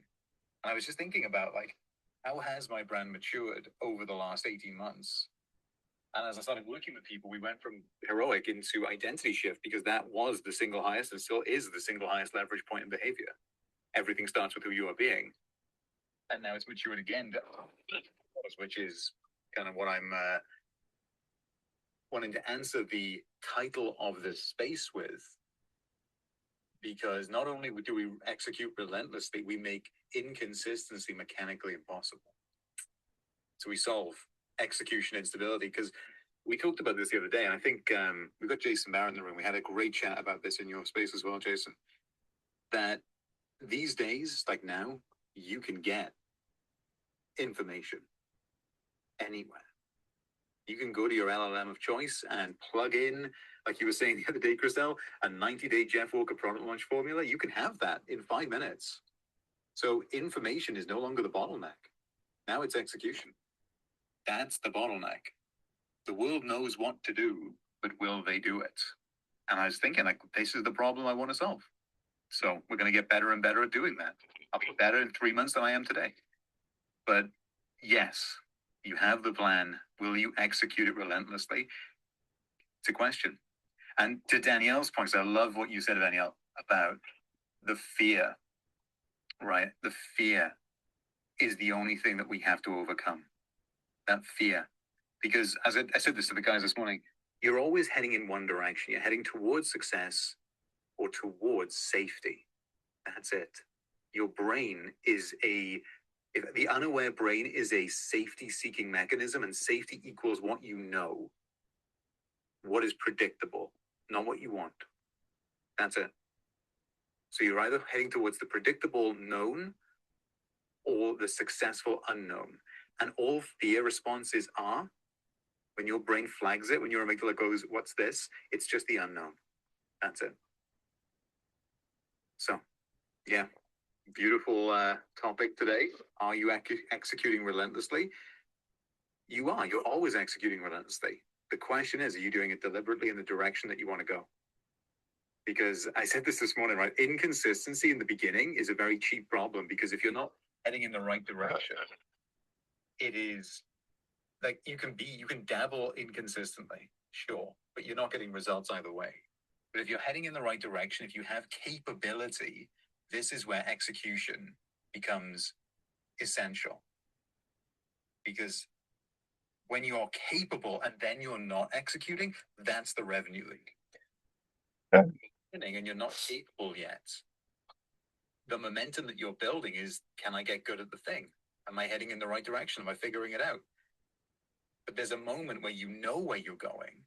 And I was just thinking about, like, how has my brand matured over the last 18 months? And as I started working with people, we went from heroic into identity shift, because that was the single highest and still is the single highest leverage point in behavior. Everything starts with who you are being. And now it's matured again, which is kind of what I'm wanting to answer the title of this space with. because not only do we execute relentlessly, we make inconsistency mechanically impossible. So we solve execution instability, because we talked about this the other day, and I think we've got Jason Barrett in the room. We had a great chat about this in your space as well, Jason. That these days, like now, you can get information anywhere. You can go to your LLM of choice and plug in, like you were saying the other day, Christelle, a 90-day Jeff Walker product launch formula. You can have that in 5 minutes. So information is no longer the bottleneck. Now it's execution. That's the bottleneck. The world knows what to do, but will they do it? And I was thinking, like, this is the problem I want to solve. So we're going to get better and better at doing that. I'll be better in 3 months than I am today. But yes, you have the plan. Will you execute it relentlessly? It's a question. And to Danielle's points, I love what you said, Danielle, about the fear, right? The fear is the only thing that we have to overcome. That fear. Because as I said this to the guys this morning, you're always heading in one direction. You're heading towards success or towards safety. That's it. Your brain is the unaware brain is a safety-seeking mechanism, and safety equals what you know, what is predictable, not what you want. That's it. So you're either heading towards the predictable known or the successful unknown. And all fear responses are, when your brain flags it, when your amygdala goes, what's this? It's just the unknown. That's it. So, yeah, beautiful topic today. Are you executing relentlessly? You are. You're always executing relentlessly. The question is, are you doing it deliberately in the direction that you want to go? Because I said this morning, right? Inconsistency in the beginning is a very cheap problem, because if you're not heading in the right direction, it is like you can dabble inconsistently, sure, but you're not getting results either way. But if you're heading in the right direction, if you have capability, this is where execution becomes essential. Because when you're capable and then you're not executing, that's the revenue leak. Okay. And you're not capable yet. The momentum that you're building is, can I get good at the thing? Am I heading in the right direction? Am I figuring it out? But there's a moment where you know where you're going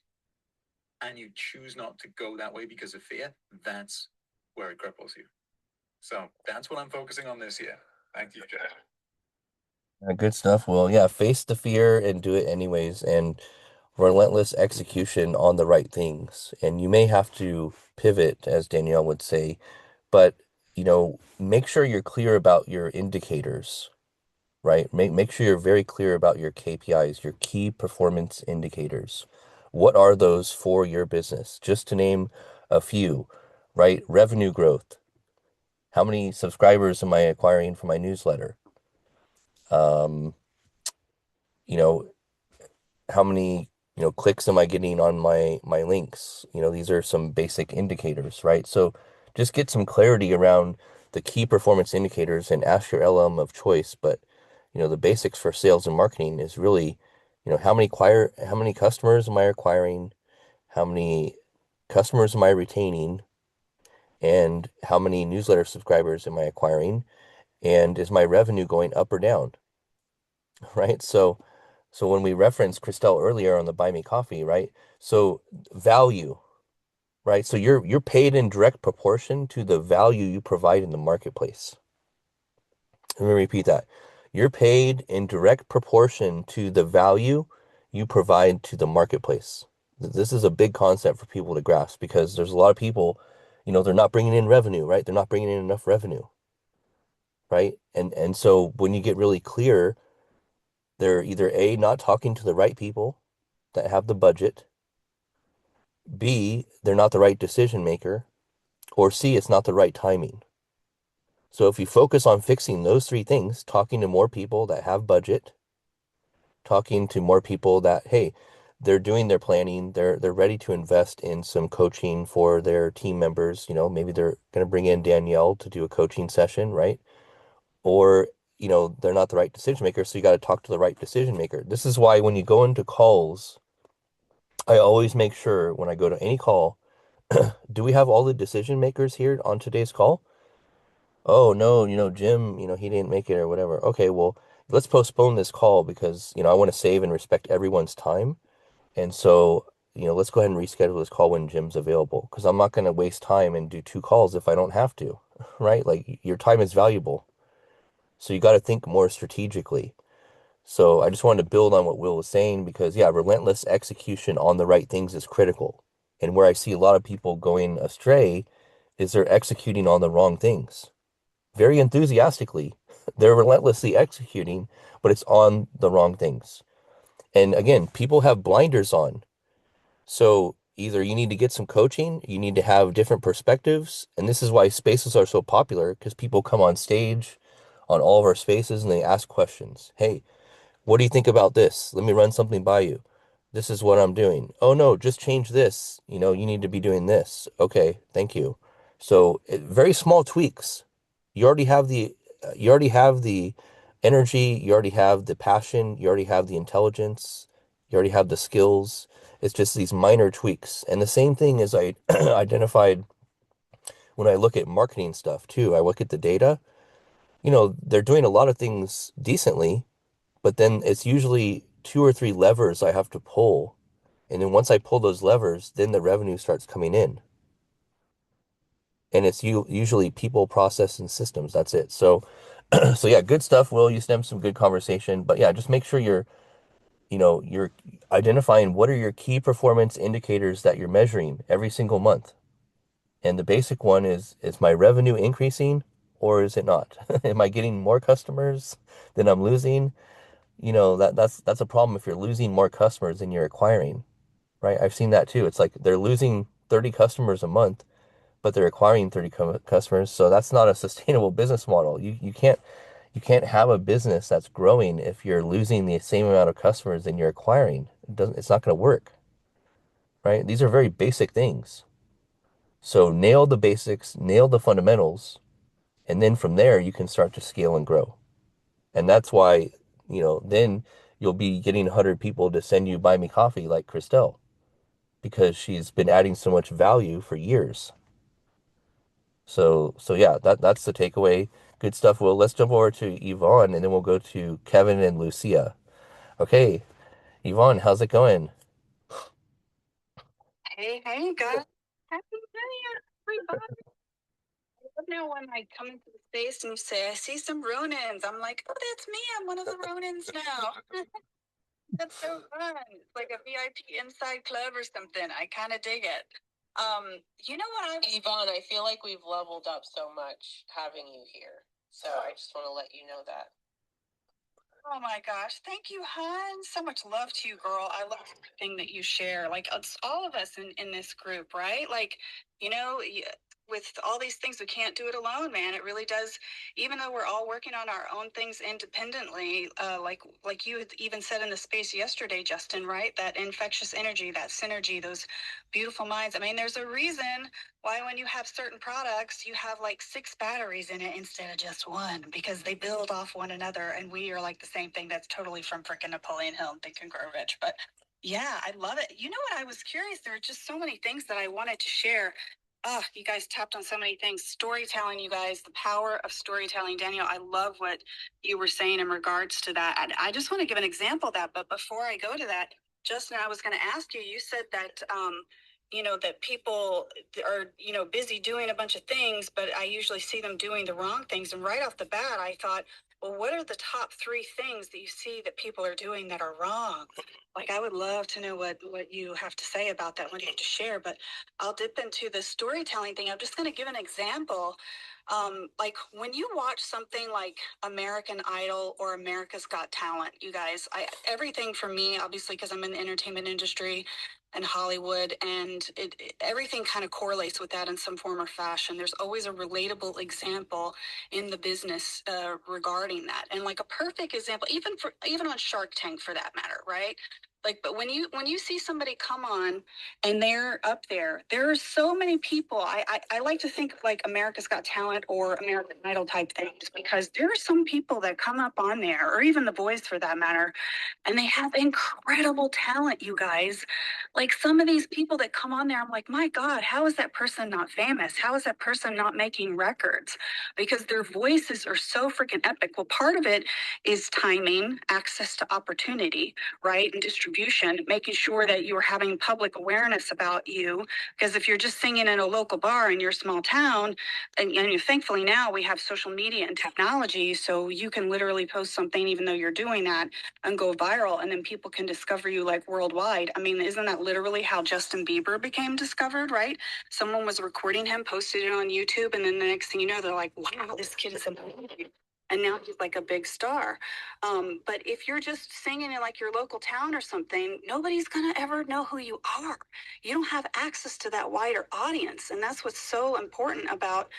and you choose not to go that way because of fear. That's where it cripples you. So that's what I'm focusing on this year. Thank you, Jeff. Good stuff. Well, yeah, face the fear and do it anyways, and relentless execution on the right things. And you may have to pivot, as Danielle would say, but make sure you're clear about your indicators, right? Make sure you're very clear about your KPIs, your key performance indicators. What are those for your business? Just to name a few, right? Revenue growth. How many subscribers am I acquiring for my newsletter? Um, you know, how many, clicks am I getting on my links? These are some basic indicators, right? So just get some clarity around the key performance indicators and ask your LM of choice. But, the basics for sales and marketing is really, how many customers am I acquiring? How many customers am I retaining? And how many newsletter subscribers am I acquiring? And is my revenue going up or down? Right? So when we referenced Christelle earlier on the Buy Me Coffee, right? So value, right? So you're paid in direct proportion to the value you provide in the marketplace. Let me repeat that. You're paid in direct proportion to the value you provide to the marketplace. This is a big concept for people to grasp, because there's a lot of people, they're not bringing in revenue, right? They're not bringing in enough revenue, right? And so when you get really clear, they're either A, not talking to the right people that have the budget, B, they're not the right decision maker, or C, it's not the right timing. So if you focus on fixing those three things, talking to more people that have budget, talking to more people that, hey, they're doing their planning, they're ready to invest in some coaching for their team members, maybe they're going to bring in Danielle to do a coaching session, right? Or, they're not the right decision maker, so you got to talk to the right decision maker. This is why when you go into calls, I always make sure when I go to any call Do we have all the decision makers here on today's call? Oh no, Jim, he didn't make it or whatever. Okay, well, let's postpone this call because, I want to save and respect everyone's time. And so, let's go ahead and reschedule this call when Jim's available because I'm not going to waste time and do two calls if I don't have to, right? Like your time is valuable. So you got to think more strategically. So I just wanted to build on what Will was saying because, yeah, relentless execution on the right things is critical. And where I see a lot of people going astray is they're executing on the wrong things very enthusiastically. They're relentlessly executing, but it's on the wrong things. And again, people have blinders on. So either you need to get some coaching, you need to have different perspectives. And this is why spaces are so popular because people come on stage on all of our spaces and they ask questions. Hey, what do you think about this? Let me run something by you. This is what I'm doing. Oh no, just change this. You need to be doing this. Okay, thank you. So very small tweaks. You already have the energy, you already have the passion, you already have the intelligence, you already have the skills. It's just these minor tweaks. And the same thing as I identified when I look at marketing stuff too. I look at the data. They're doing a lot of things decently, but then it's usually two or three levers I have to pull. And then once I pull those levers, then the revenue starts coming in. And it's usually people, process, and systems. That's it. So, so yeah, good stuff, Will. You stemmed some good conversation. But yeah, just make sure you're identifying what are your key performance indicators that you're measuring every single month. And the basic one is my revenue increasing or is it not? Am I getting more customers than I'm losing? That's a problem if you're losing more customers than you're acquiring, right? I've seen that too. It's like they're losing 30 customers a month, but they're acquiring 30 customers. So that's not a sustainable business model. You can't have a business that's growing if you're losing the same amount of customers than you're acquiring. It's not going to work, right? These are very basic things. So nail the basics, nail the fundamentals, and then from there you can start to scale and grow. And that's why, then you'll be getting 100 people to send you buy me coffee like Christelle because she's been adding so much value for years. So yeah, that's the takeaway. Good stuff. Well, let's jump over to Yvonne and then we'll go to Kevin and Lucia. Okay, Yvonne, how's it going? Hey, hey, guys. Happy New Year, everybody. Now, when I come into the space and you say, I see some Ronins, I'm like, oh, that's me. I'm one of the Ronins now. That's so fun. It's like a VIP inside club or something. I kind of dig it. You know what Yvonne, I feel like we've leveled up so much having you here. So I just want to let you know that. Oh my gosh. Thank you, hon. So much love to you, girl. I love everything that you share. Like, it's all of us in this group, right? Like, you know, with all these things, we can't do it alone, man. It really does. Even though we're all working on our own things independently, like you had even said in the space yesterday, Justin, right? That infectious energy, that synergy, those beautiful minds. I mean, there's a reason why when you have certain products, you have like 6 batteries in it instead of just one, because they build off one another. And we are like the same thing. That's totally from freaking Napoleon Hill and Think and Grow Rich. But yeah, I love it. You know what? I was curious. There are just so many things that I wanted to share. Oh, you guys tapped on so many things. Storytelling, you guys, the power of storytelling. Daniel, I love what you were saying in regards to that. And I just want to give an example of that. But before I go to that, Justin, I was going to ask you, you said that, that people are, busy doing a bunch of things, but I usually see them doing the wrong things. And right off the bat, I thought, well, what are the top 3 things that you see that people are doing that are wrong? Like, I would love to know what you have to say about that, what you have to share, but I'll dip into the storytelling thing. I'm just going to give an example. Like when you watch something like American Idol or America's Got Talent, you guys, everything for me, obviously, because I'm in the entertainment industry and Hollywood, and everything kind of correlates with that in some form or fashion. There's always a relatable example in the business regarding that, and like a perfect example, even on Shark Tank for that matter, right? Like, but when you see somebody come on and they're up there, there are so many people. I like to think of like America's Got Talent or American Idol type things, because there are some people that come up on there, or even The Voice for that matter, and they have incredible talent, you guys. Like some of these people that come on there, I'm like, my God, how is that person not famous? How is that person not making records? Because their voices are so freaking epic. Well, part of it is timing, access to opportunity, right? And distribution, making sure that you're having public awareness about you. Because if you're just singing in a local bar in your small town, and thankfully now we have social media and technology, so you can literally post something even though you're doing that and go viral, and then people can discover you like worldwide. I mean, isn't that literally how Justin Bieber became discovered, right? Someone was recording him, posted it on YouTube, and then the next thing you know, they're like, wow, this kid is amazing. And now he's like a big star. But if you're just singing in like your local town or something, nobody's gonna ever know who you are. You don't have access to that wider audience. And that's what's so important about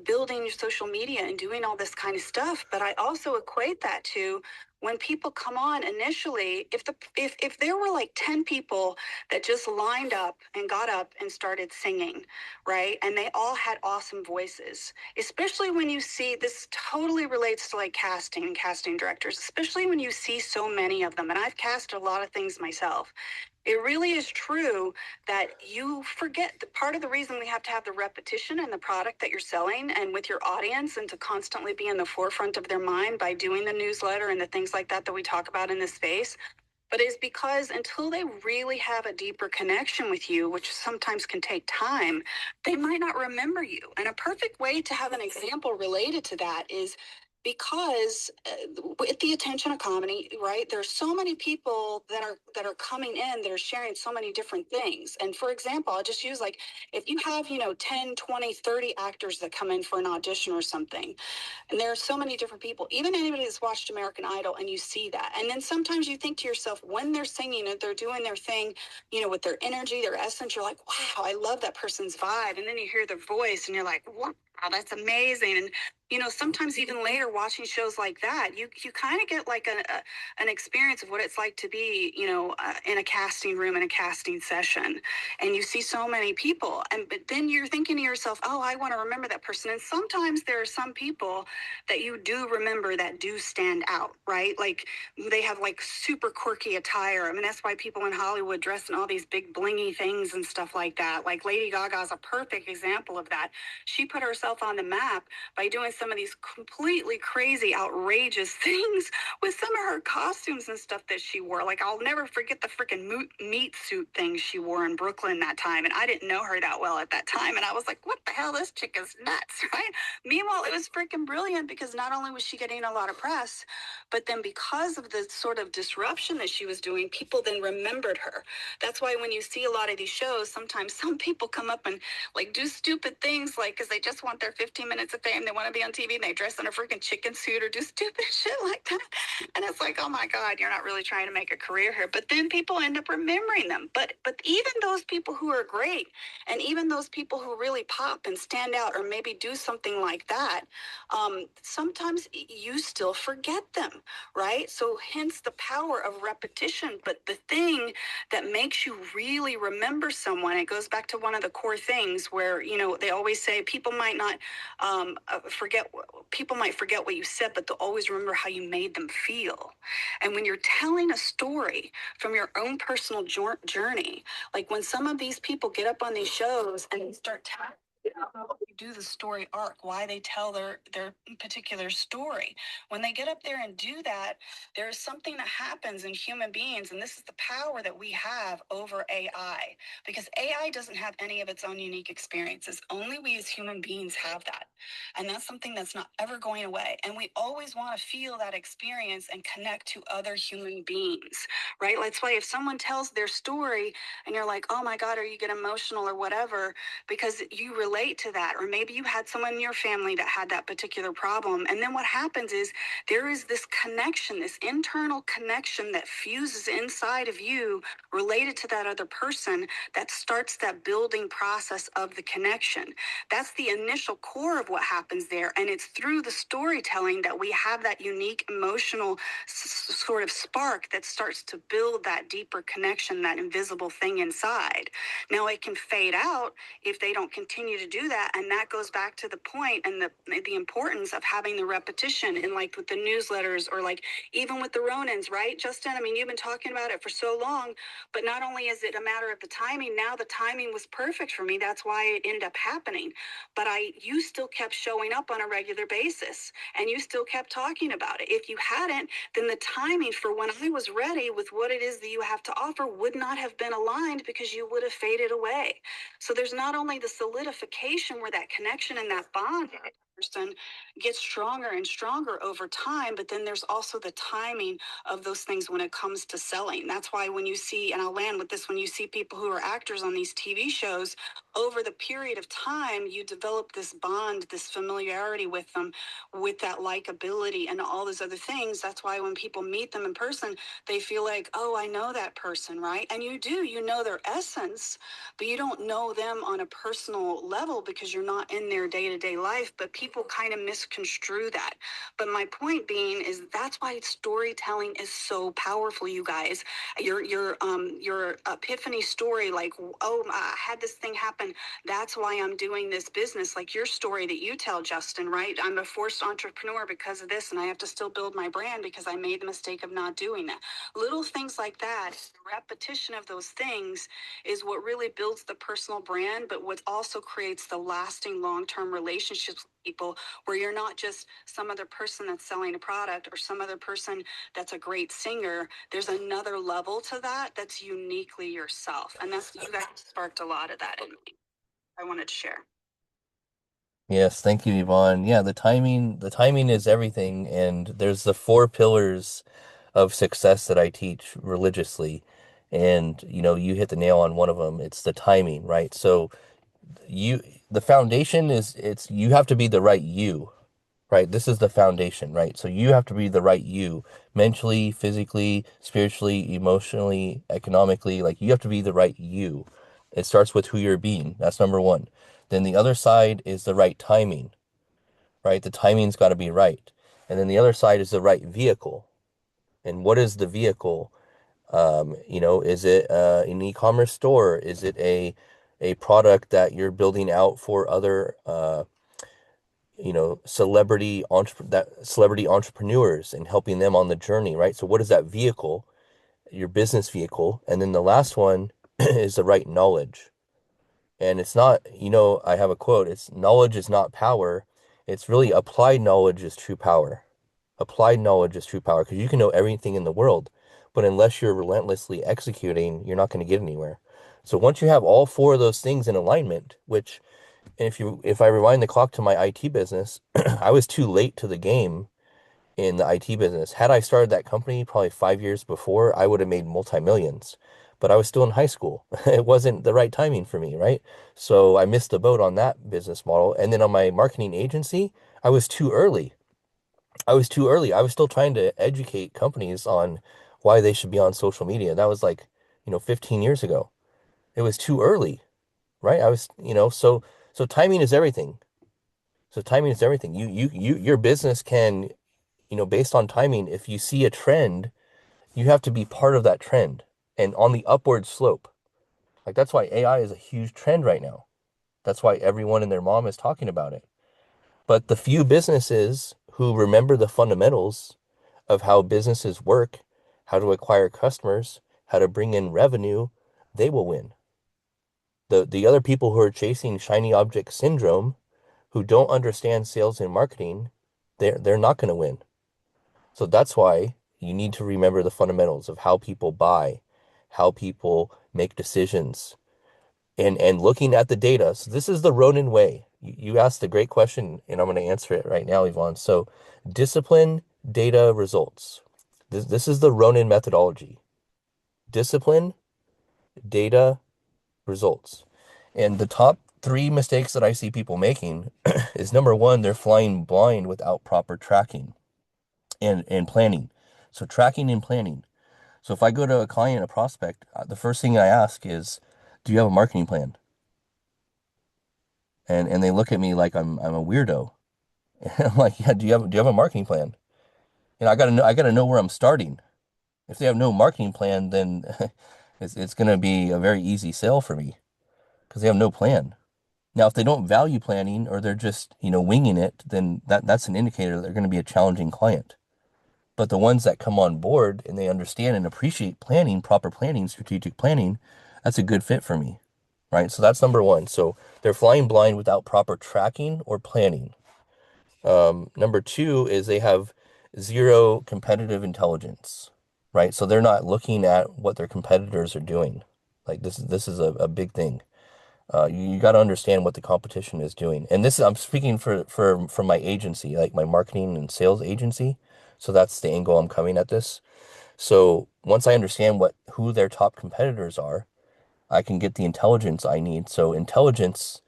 building your social media and doing all this kind of stuff. But I also equate that to when people come on initially, if there were like 10 people that just lined up and got up and started singing, right? And they all had awesome voices, especially when you see this totally relates to like casting and casting directors, especially when you see so many of them. And I've cast a lot of things myself. It really is true that you forget the part of the reason we have to have the repetition in the product that you're selling and with your audience, and to constantly be in the forefront of their mind by doing the newsletter and the things like that that we talk about in this space. But it's because until they really have a deeper connection with you, which sometimes can take time, they might not remember you. And a perfect way to have an example related to that is because with the attention economy, right, there's so many people that are coming in that are sharing so many different things. And for example, I'll just use like if you have 10, 20, 30 actors that come in for an audition or something, and there are so many different people, even anybody that's watched American Idol, and you see that. And then sometimes you think to yourself, when they're singing and they're doing their thing, with their energy, their essence, you're like, wow, I love that person's vibe. And then you hear their voice and you're like, wow, that's amazing. And sometimes even later watching shows like that, you kind of get like an experience of what it's like to be, in a casting room, in a casting session, and you see so many people, and but then you're thinking to yourself, oh, I want to remember that person. And sometimes there are some people that you do remember that do stand out, right? Like they have like super quirky attire. I mean, that's why people in Hollywood dress in all these big blingy things and stuff like that. Like Lady Gaga is a perfect example of that. She put herself on the map by doing some of these completely crazy, outrageous things with some of her costumes and stuff that she wore. Like I'll never forget the freaking meat suit thing she wore in Brooklyn that time. And I didn't know her that well at that time. And I was like, what the hell? This chick is nuts, right? Meanwhile, it was freaking brilliant because not only was she getting a lot of press, but then because of the sort of disruption that she was doing, people then remembered her. That's why when you see a lot of these shows, sometimes some people come up and like do stupid things, like because they just want their 15 minutes of fame. They want to be on TV and they dress in a freaking chicken suit or do stupid shit like that. And it's like, oh my God, you're not really trying to make a career here. But then people end up remembering them. But even those people who are great, and even those people who really pop and stand out or maybe do something like that, sometimes you still forget them, right? So hence the power of repetition. But the thing that makes you really remember someone, it goes back to one of the core things where, they always say people might not people might forget what you said, but they'll always remember how you made them feel. And when you're telling a story from your own personal journey, like when some of these people get up on these shows and they start telling, do the story arc, why they tell their particular story. When they get up there and do that, there is something that happens in human beings, and this is the power that we have over AI, because AI doesn't have any of its own unique experiences. Only we as human beings have that. And that's something that's not ever going away. And we always want to feel that experience and connect to other human beings, right? That's why if someone tells their story and you're like, oh my God, or you get emotional or whatever, because you relate relate to that, or maybe you had someone in your family that had that particular problem. And then what happens is there is this connection, this internal connection that fuses inside of you related to that other person that starts that building process of the connection. That's the initial core of what happens there. And it's through the storytelling that we have that unique emotional sort of spark that starts to build that deeper connection, that invisible thing inside. Now it can fade out if they don't continue to do that. And that goes back to the point and the importance of having the repetition, and like with the newsletters, or like even with the Ronins, right, Justin? I mean, you've been talking about it for so long, but not only is it a matter of the timing, now the timing was perfect for me. That's why it ended up happening. But you still kept showing up on a regular basis, and you still kept talking about it. If you hadn't, then the timing for when I was ready with what it is that you have to offer would not have been aligned, because you would have faded away. So there's not only the solidification where that connection and that bond person gets stronger and stronger over time, but then there's also the timing of those things when it comes to selling. That's why when you see, and I'll land with this, when you see people who are actors on these TV shows, over the period of time, you develop this bond, this familiarity with them, with that likability and all those other things. That's why when people meet them in person, they feel like, oh, I know that person, right? And you do, you know their essence, but you don't know them on a personal level because you're not in their day-to-day life. But people kind of misconstrue that. But my point being is that's why storytelling is so powerful, you guys. Your epiphany story, like, oh, I had this thing happen, that's why I'm doing this business. Like your story that you tell, Justin, right? I'm a forced entrepreneur because of this, and I have to still build my brand because I made the mistake of not doing that. Little things like that, repetition of those things is what really builds the personal brand, but what also creates the lasting long-term relationships with people, where you're not just some other person that's selling a product or some other person that's a great singer. There's another level to that that's uniquely yourself. And that's, you guys sparked a lot of that in me. I wanted to share. Yes, thank you, Yvonne. Yeah, the timing is everything, and there's the four pillars of success that I teach religiously. And you hit the nail on one of them. It's the timing, right? So you the foundation is it's you have to be the right you, right? This is the foundation, right? So you have to be the right you, mentally, physically, spiritually, emotionally, economically, like you have to be the right you. It starts with who you're being. That's number one. Then the other side is the right timing, right? The timing's got to be right. And then the other side is the right vehicle. And what is the vehicle? Is it an e-commerce store? Is it a product that you're building out for other celebrity entrepreneurs and helping them on the journey, right? So what is that vehicle? Your business vehicle. And then the last one is the right knowledge. And it's not, I have a quote, it's knowledge is not power. It's really applied knowledge is true power. Applied knowledge is true power because you can know everything in the world, but unless you're relentlessly executing, you're not going to get anywhere. So once you have all four of those things in alignment, which if I rewind the clock to my IT business, I was too late to the game in the IT business. Had I started that company probably 5 years before, I would have made multi-millions. But I was still in high school. It wasn't the right timing for me, right? So I missed the boat on that business model. And then on my marketing agency, I was too early. I was too early. I was still trying to educate companies on why they should be on social media. That was like, 15 years ago. It was too early, right? So timing is everything. So timing is everything. Your business can, based on timing, if you see a trend, you have to be part of that trend and on the upward slope. Like that's why AI is a huge trend right now. That's why everyone and their mom is talking about it. But the few businesses who remember the fundamentals of how businesses work, how to acquire customers, how to bring in revenue, they will win. The other people who are chasing shiny object syndrome, who don't understand sales and marketing, they're not going to win. So that's why you need to remember the fundamentals of how people buy, how people make decisions, and looking at the data. So this is the Ronin way. You asked a great question, and I'm going to answer it right now, Yvonne. So discipline, data, results. This is the Ronin methodology. Discipline, data, results. And the top three mistakes that I see people making is number one, they're flying blind without proper tracking and planning. So tracking and planning. So if I go to a client, a prospect, the first thing I ask is, do you have a marketing plan? And they look at me like I'm a weirdo. And I'm like, yeah, do you have a marketing plan? I gotta know where I'm starting. If they have no marketing plan, then it's gonna be a very easy sale for me because they have no plan. Now, if they don't value planning or they're just, winging it, then that's an indicator that they're going to be a challenging client. But the ones that come on board and they understand and appreciate planning, proper planning, strategic planning, that's a good fit for me, right? So that's number one. So they're flying blind without proper tracking or planning. Number two is they have zero competitive intelligence, right? So they're not looking at what their competitors are doing. Like this is a big thing. You got to understand what the competition is doing. And this I'm speaking for my agency, like my marketing and sales agency. So that's the angle I'm coming at this. So once I understand who their top competitors are, I can get the intelligence I need. So intelligence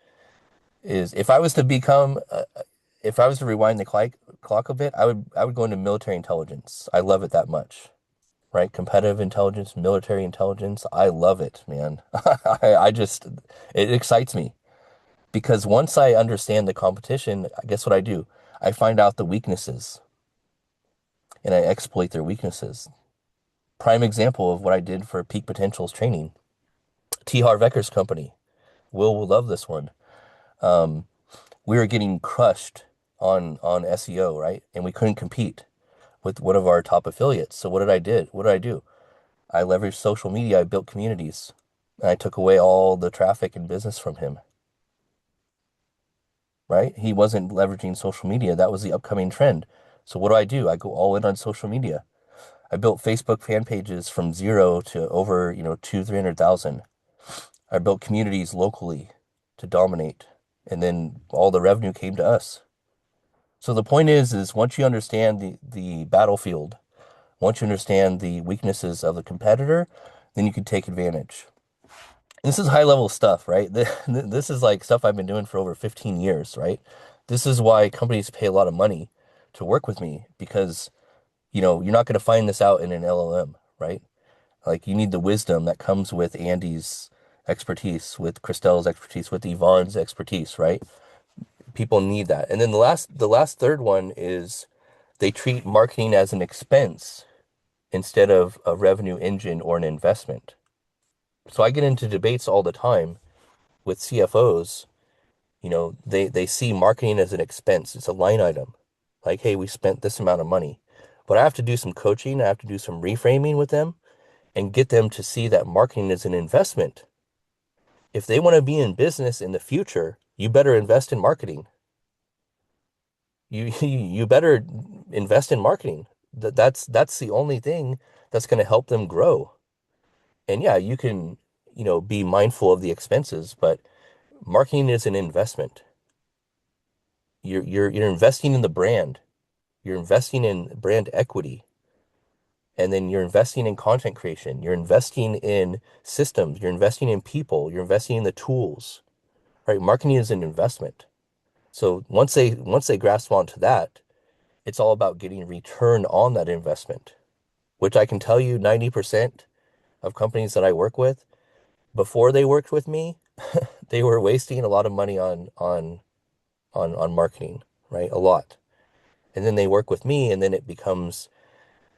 is if I was to rewind the clock a bit, I would go into military intelligence. I love it that much, right? Competitive intelligence, military intelligence. I love it, man. I just it excites me. Because once I understand the competition, guess what I do? I find out the weaknesses and I exploit their weaknesses. Prime example of what I did for Peak Potentials training. T. Harv Ekker's company. Will love this one. Um, we were getting crushed on SEO, right? And we couldn't compete with one of our top affiliates. So what did I do? I leveraged social media. I built communities. And I took away all the traffic and business from him, right? He wasn't leveraging social media. That was the upcoming trend. So what do? I go all in on social media. I built Facebook fan pages from zero to over, two, 300,000. I built communities locally to dominate. And then all the revenue came to us. So the point is once you understand the battlefield, once you understand the weaknesses of the competitor, then you can take advantage. This is high level stuff, right? This is like stuff I've been doing for over 15 years, right? This is why companies pay a lot of money to work with me because, you're not going to find this out in an LLM, right? Like you need the wisdom that comes with Andy's expertise, with Christelle's expertise, with Yvonne's expertise, right? People need that. And then the last third one is they treat marketing as an expense instead of a revenue engine or an investment. So I get into debates all the time with CFOs. They see marketing as an expense. It's a line item. Like, hey, we spent this amount of money. But I have to do some coaching. I have to do some reframing with them and get them to see that marketing is an investment. If they want to be in business in the future, you better invest in marketing. You better invest in marketing. That's the only thing that's going to help them grow. And yeah, you can, be mindful of the expenses, but marketing is an investment. You're investing in the brand. You're investing in brand equity. And then you're investing in content creation. You're investing in systems. You're investing in people. You're investing in the tools, right? Marketing is an investment. So once they grasp onto that, it's all about getting return on that investment, which I can tell you 90% of companies that I work with, before they worked with me, they were wasting a lot of money on marketing, right? A lot. And then they work with me and then it becomes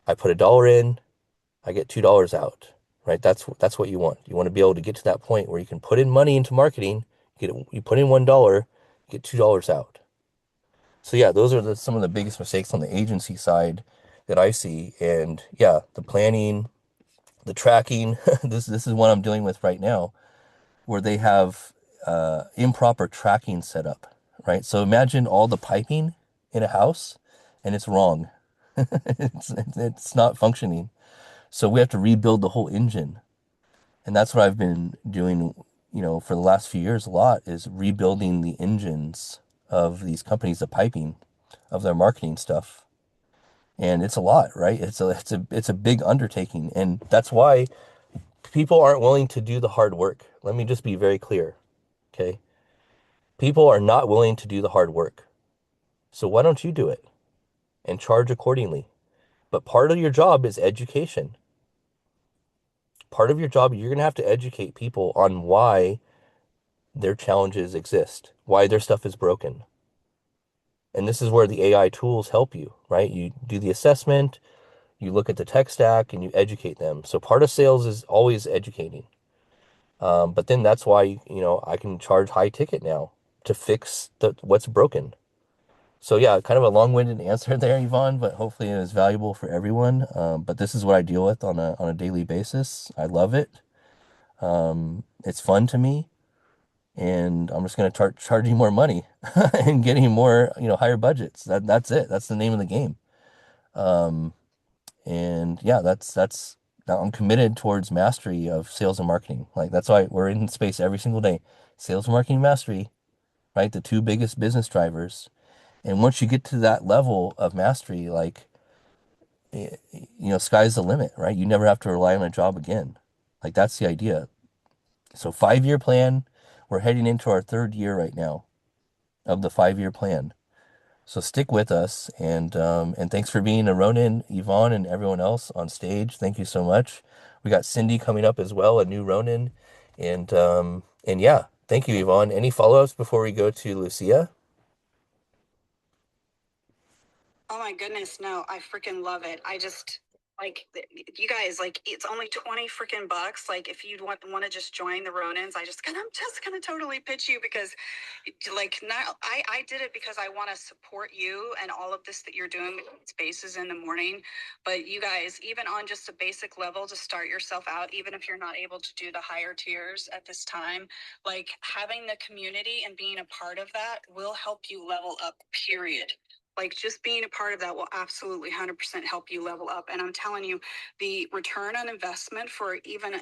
I put $1 in, I get $2 out, right? That's what you want. You want to be able to get to that point where you can put in money into marketing, you put in $1, you get $2 out. So yeah, those are some of the biggest mistakes on the agency side that I see. And yeah, the planning, the tracking, this is what I'm dealing with right now, where they have improper tracking set up, right? So imagine all the piping in a house and it's wrong. It's not functioning. So we have to rebuild the whole engine. And that's what I've been doing, for the last few years a lot is rebuilding the engines of these companies, the piping of their marketing stuff. And it's a lot, right? It's a big undertaking. And that's why people aren't willing to do the hard work. Let me just be very clear. Okay. People are not willing to do the hard work. So why don't you do it and charge accordingly? But part of your job is education. Part of your job, you're going to have to educate people on why their challenges exist, why their stuff is broken. And this is where the AI tools help you, right? You do the assessment, you look at the tech stack, and you educate them. So part of sales is always educating. But then that's why, I can charge high ticket now to fix what's broken. So yeah, kind of a long-winded answer there, Yvonne, but hopefully it is valuable for everyone. But this is what I deal with on a daily basis. I love it. It's fun to me, and I'm just gonna start charging more money and getting more, higher budgets. That's it. That's the name of the game. Um, and yeah, that's I'm committed towards mastery of sales and marketing. Like that's why we're in space every single day. Sales and marketing mastery, right? The two biggest business drivers. And once you get to that level of mastery, like sky's the limit, right? You never have to rely on a job again. Like that's the idea. So 5-year plan. We're heading into our third year right now of the 5-year plan. So stick with us, and thanks for being a Ronin, Yvonne, and everyone else on stage. Thank you so much. We got Cindy coming up as well, a new Ronin, and yeah, thank you, Yvonne. Any follow-ups before we go to Lucia? Oh my goodness, no, I freaking love it. I just like you guys, like it's only 20 freaking bucks. Like if you'd want to just join the Ronins, I'm just gonna totally pitch you because like now I did it because I want to support you and all of this that you're doing with spaces in the morning. But you guys, even on just a basic level to start yourself out, even if you're not able to do the higher tiers at this time, like having the community and being a part of that will help you level up, period. Like just being a part of that will absolutely 100% help you level up. And I'm telling you, the return on investment for even,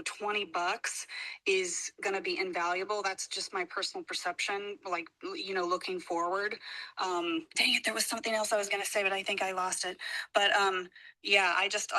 20 bucks is going to be invaluable. That's just my personal perception, like, looking forward. Dang it, there was something else I was going to say, but I think I lost it. But yeah, I just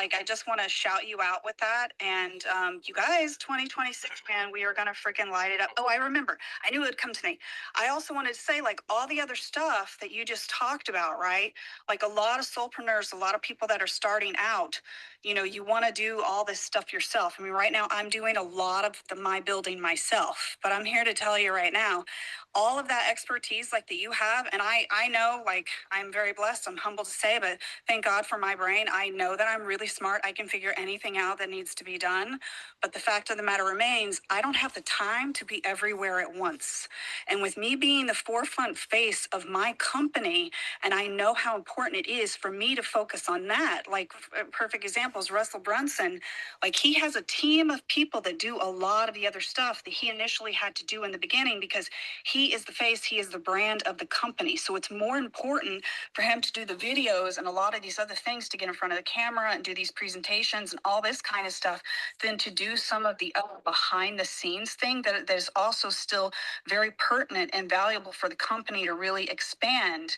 want to shout you out with that. And you guys, 2026, man, we are going to freaking light it up. Oh, I remember. I knew it would come to me. I also wanted to say, like, all the other stuff that you just talked about, right? Like a lot of solopreneurs, a lot of people that are starting out, you want to do all this stuff yourself. I mean, right now I'm doing a lot of my building myself, but I'm here to tell you right now, all of that expertise like that you have, and I know, like, I'm very blessed, I'm humble to say, but thank God for my brain. I know that I'm really smart. I can figure anything out that needs to be done. But the fact of the matter remains, I don't have the time to be everywhere at once. And with me being the forefront face of my company, and I know how important it is for me to focus on that. Like perfect examples, Russell Brunson, like he has a team of people that do a lot of the other stuff that he initially had to do in the beginning because he is the face, he is the brand of the company. So it's more important for him to do the videos and a lot of these other things to get in front of the camera and do these presentations and all this kind of stuff than to do some of the other behind the scenes thing that is also still very pertinent and valuable for the company to really expand.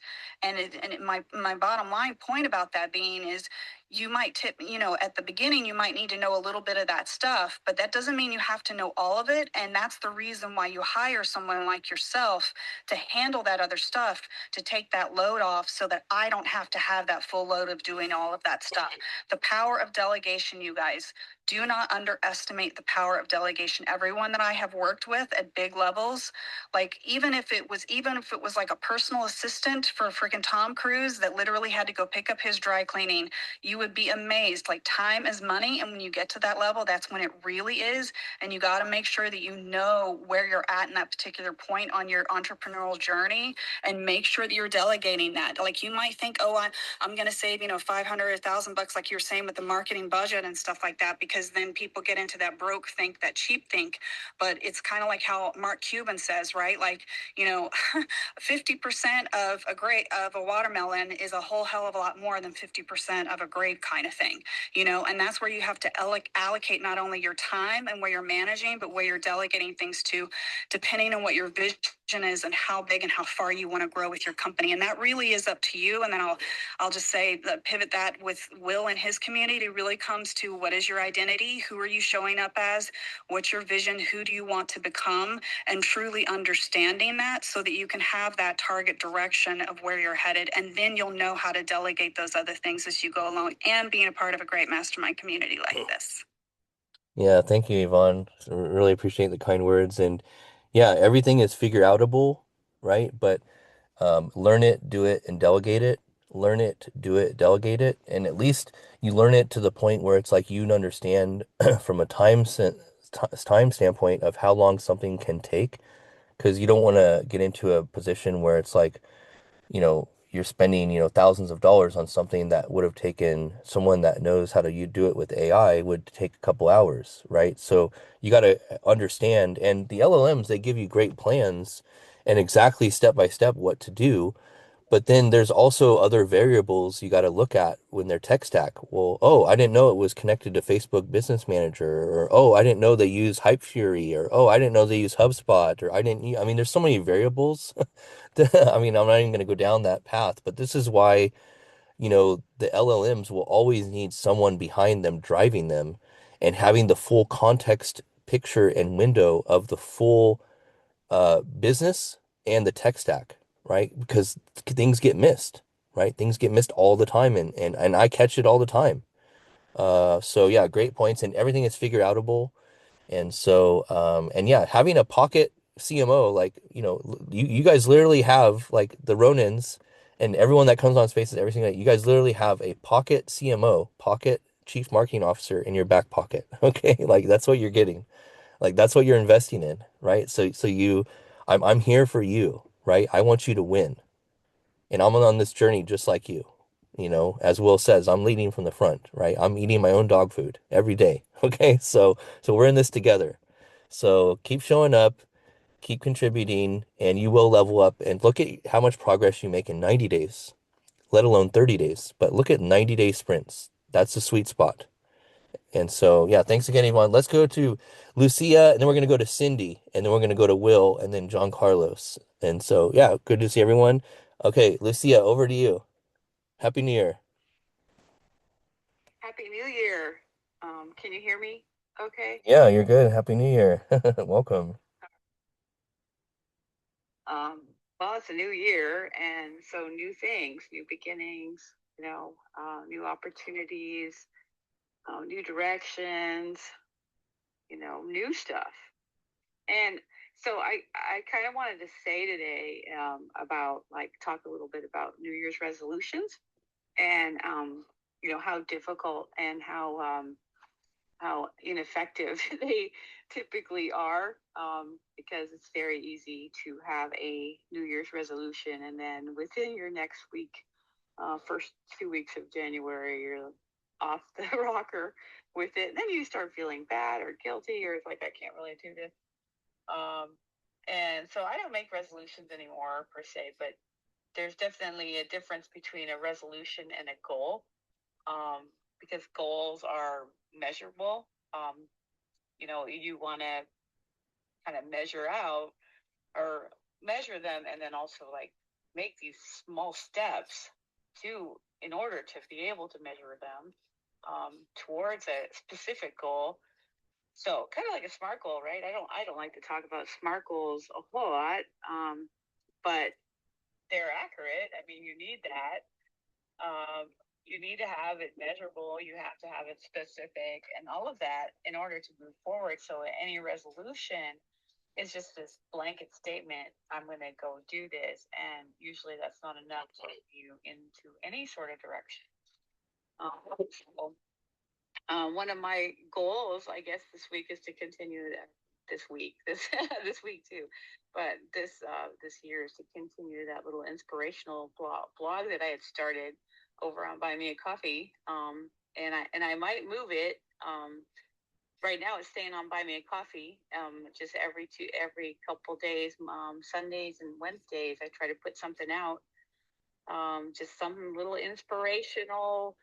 My bottom line point about that being is you might at the beginning, you might need to know a little bit of that stuff, but that doesn't mean you have to know all of it. And that's the reason why you hire someone like yourself to handle that other stuff, to take that load off so that I don't have to have that full load of doing all of that stuff. The power of delegation, you guys. Do not underestimate the power of delegation. Everyone that I have worked with at big levels, like even if it was like a personal assistant for freaking Tom Cruise that literally had to go pick up his dry cleaning, you would be amazed. Like time is money, and when you get to that level, that's when it really is. And you got to make sure that you know where you're at in that particular point on your entrepreneurial journey, and make sure that you're delegating that. Like you might think, oh, I'm going to save 500 or 1,000 bucks, like you're saying with the marketing budget and stuff like that, because then people get into that broke think, that cheap think. But it's kind of like how Mark Cuban says, right? Like 50% of a watermelon is a whole hell of a lot more than 50% of a grape, kind of thing. And that's where you have to allocate not only your time and where you're managing, but where you're delegating things to, depending on what your vision is and how big and how far you want to grow with your company, and that really is up to you. And then I'll just say the pivot that with Will and his community really comes to what is your identity, who are you showing up as, what's your vision, who do you want to become, and truly understanding that so that you can have that target direction of where you're headed, and then you'll know how to delegate those other things as you go along, and being a part of a great mastermind community like this. Yeah, thank you, Yvonne. Really appreciate the kind words. And yeah, everything is figure outable, right? But learn it, do it, and delegate it. Learn it, do it, delegate it. And at least you learn it to the point where it's like you understand from a time standpoint of how long something can take. Because you don't want to get into a position where it's like, you're spending, thousands of dollars on something that would have taken someone that knows how to you do it with AI would take a couple hours, right? So you got to understand, and the LLMs, they give you great plans and exactly step by step what to do. But then there's also other variables you got to look at when they're tech stack. Well, oh, I didn't know it was connected to Facebook Business Manager, or oh, I didn't know they use Hype Fury, or oh, I didn't know they use HubSpot, or I mean, there's so many variables. I mean, I'm not even going to go down that path, but this is why, the LLMs will always need someone behind them driving them and having the full context picture and window of the full business and the tech stack, right? Because things get missed, right? Things get missed all the time, and I catch it all the time. So yeah, great points, and everything is figure outable. And so, and yeah, having a pocket CMO, like, you guys literally have like the Ronins and everyone that comes on Spaces, everything that you guys literally have a pocket CMO, pocket chief marketing officer in your back pocket. Okay. Like that's what you're getting. Like that's what you're investing in, right? I'm here for you, right? I want you to win. And I'm on this journey just like you. As Will says, I'm leading from the front, right? I'm eating my own dog food every day. Okay. So we're in this together. So keep showing up, keep contributing, and you will level up. And look at how much progress you make in 90 days, let alone 30 days. But look at 90-day sprints. That's the sweet spot. And so, yeah, thanks again, Yvonne. Let's go to Lucia, and then we're going to go to Cindy, and then we're going to go to Will, and then John Carlos. And so, yeah, good to see everyone. Okay, Lucia, over to you. Happy New Year. Happy New Year. Can you hear me? Okay. Yeah, you're good. Happy New Year. Welcome. Well, it's a new year, and so new things, new beginnings, new opportunities, new directions, new stuff. And so I kind of wanted to say today about like talk a little bit about New Year's resolutions and how difficult and how ineffective they typically are, because it's very easy to have a New Year's resolution and then within your next week, first 2 weeks of January, you're off the rocker with it. And then you start feeling bad or guilty, or it's like, I can't really do this. And so I don't make resolutions anymore per se, but there's definitely a difference between a resolution and a goal, because goals are measurable. You want to kind of measure out or measure them, and then also like make these small steps in order to be able to measure them towards a specific goal. So kind of like a SMART goal, right? I don't like to talk about SMART goals a whole lot, but they're accurate. I mean, you need that. You need to have it measurable. You have to have it specific, and all of that in order to move forward. So any resolution is just this blanket statement. I'm going to go do this, and usually that's not enough to get you into any sort of direction. So, one of my goals, I guess, this week is to continue that. This week too, but this year is to continue that little inspirational blog that I had started over on Buy Me a Coffee, and I might move it. Right now, it's staying on Buy Me a Coffee. Just every couple days, Sundays and Wednesdays, I try to put something out. Just some little inspirational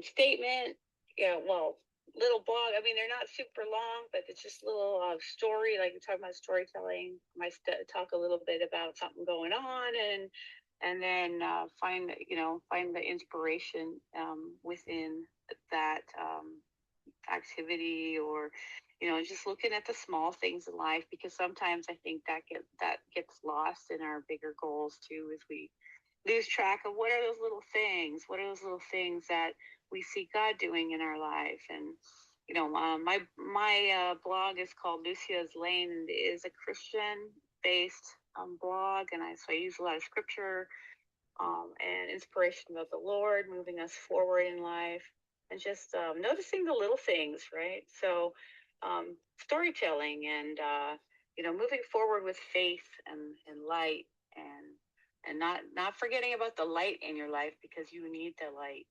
statement. Yeah, well, little blog. I mean, they're not super long, but it's just little story. Like we talk about storytelling. Talk a little bit about something going on, and then find the inspiration within that activity, or just looking at the small things in life, because sometimes I think that gets lost in our bigger goals too, as we lose track of what are those little things that we see God doing in our life. And my blog is called Lucia's Lane, and it is a Christian based blog, and I use a lot of scripture and inspiration of the Lord, moving us forward in life, and just noticing the little things, right? So, storytelling, and moving forward with faith and light, and not forgetting about the light in your life, because you need the light.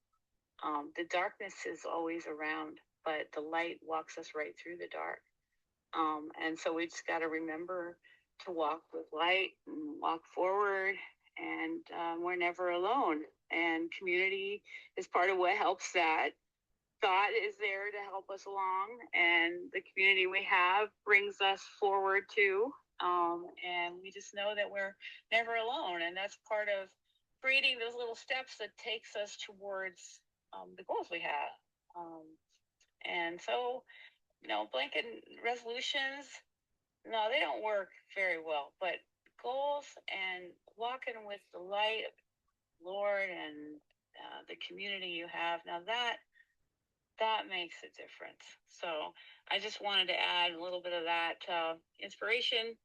The darkness is always around, but the light walks us right through the dark. And so we just got to remember to walk with light and walk forward, and we're never alone. And community is part of what helps that. God is there to help us along, and the community we have brings us forward too. And we just know that we're never alone, and that's part of creating those little steps that takes us towards the goals we have. And so, blanket resolutions, no, they don't work very well. But goals and walking with the light of the Lord, and the community you have, now that makes a difference. So I just wanted to add a little bit of that inspiration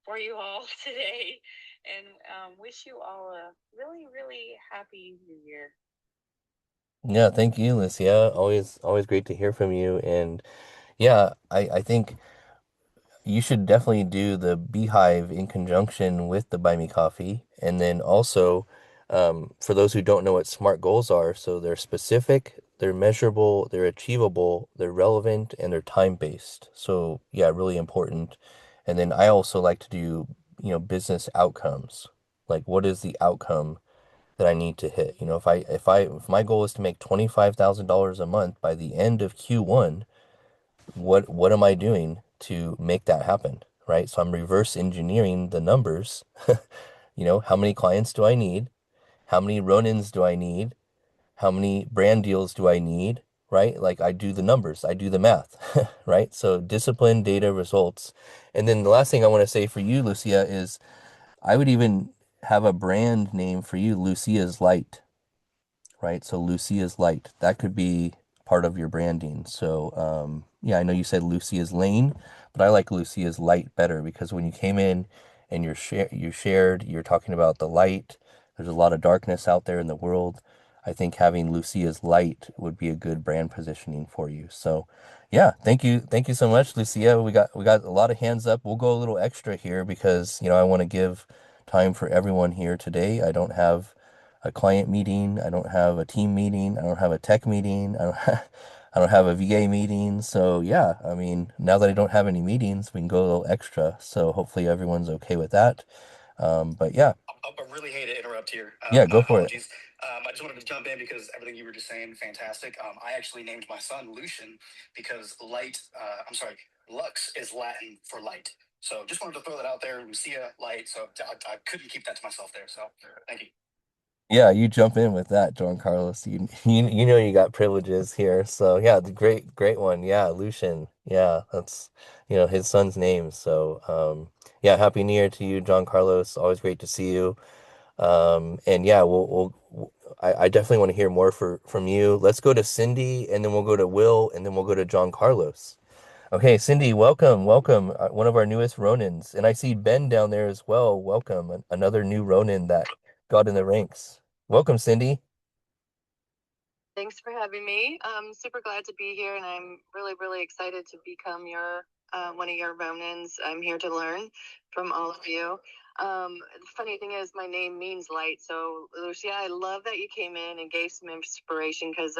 for you all today, and wish you all a really, really happy New Year. Yeah, thank you, Lucia. Always great to hear from you. And yeah, I think you should definitely do the Beehive in conjunction with the Buy Me Coffee. And then also, for those who don't know what SMART goals are, so they're specific, they're measurable, they're achievable, they're relevant, and they're time-based. So yeah, really important. And then I also like to do, business outcomes. Like what is the outcome that I need to hit? If my goal is to make $25,000 a month by the end of Q1, what am I doing to make that happen? Right? So I'm reverse engineering the numbers. How many clients do I need? How many Ronins do I need? How many brand deals do I need? Right? Like I do the numbers, I do the math, right? So discipline, data, results. And then the last thing I want to say for you, Lucia, is I would even have a brand name for you, Lucia's Light, right? So Lucia's Light, that could be part of your branding. So yeah, I know you said Lucia's Lane, but I like Lucia's Light better because when you came in and you're talking about the light. There's a lot of darkness out there in the world. I think having Lucia's Light would be a good brand positioning for you. So yeah, thank you so much, Lucia. We got a lot of hands up. We'll go a little extra here because I want to give time for everyone here today. I don't have a client meeting. I don't have a team meeting. I don't have a tech meeting. I don't have a VA meeting. So yeah, I mean, now that I don't have any meetings, we can go a little extra. So hopefully everyone's okay with that. But yeah, I really hate to interrupt here. yeah, My go for it. apologies. I just wanted to jump in because everything you were just saying, fantastic. I actually named my son Lucian because Lux is Latin for light. So just wanted to throw that out there. Lucia, light. So I couldn't keep that to myself there. So thank you. Yeah, you jump in with that, John Carlos. You know you got privileges here. So yeah, the great one. Yeah, Lucian. Yeah, that's his son's name. So yeah, happy New Year to you, John Carlos. Always great to see you. And yeah, I definitely want to hear more from you. Let's go to Cindy, and then we'll go to Will, and then we'll go to John Carlos. Okay, Cindy, welcome, one of our newest Ronins. And I see Ben down there as well. Welcome, another new Ronin that got in the ranks. Welcome, Cindy. Thanks for having me. I'm super glad to be here, and I'm really, really excited to become your one of your Ronins. I'm here to learn from all of you. The funny thing is, my name means light. So, Lucia, I love that you came in and gave some inspiration, because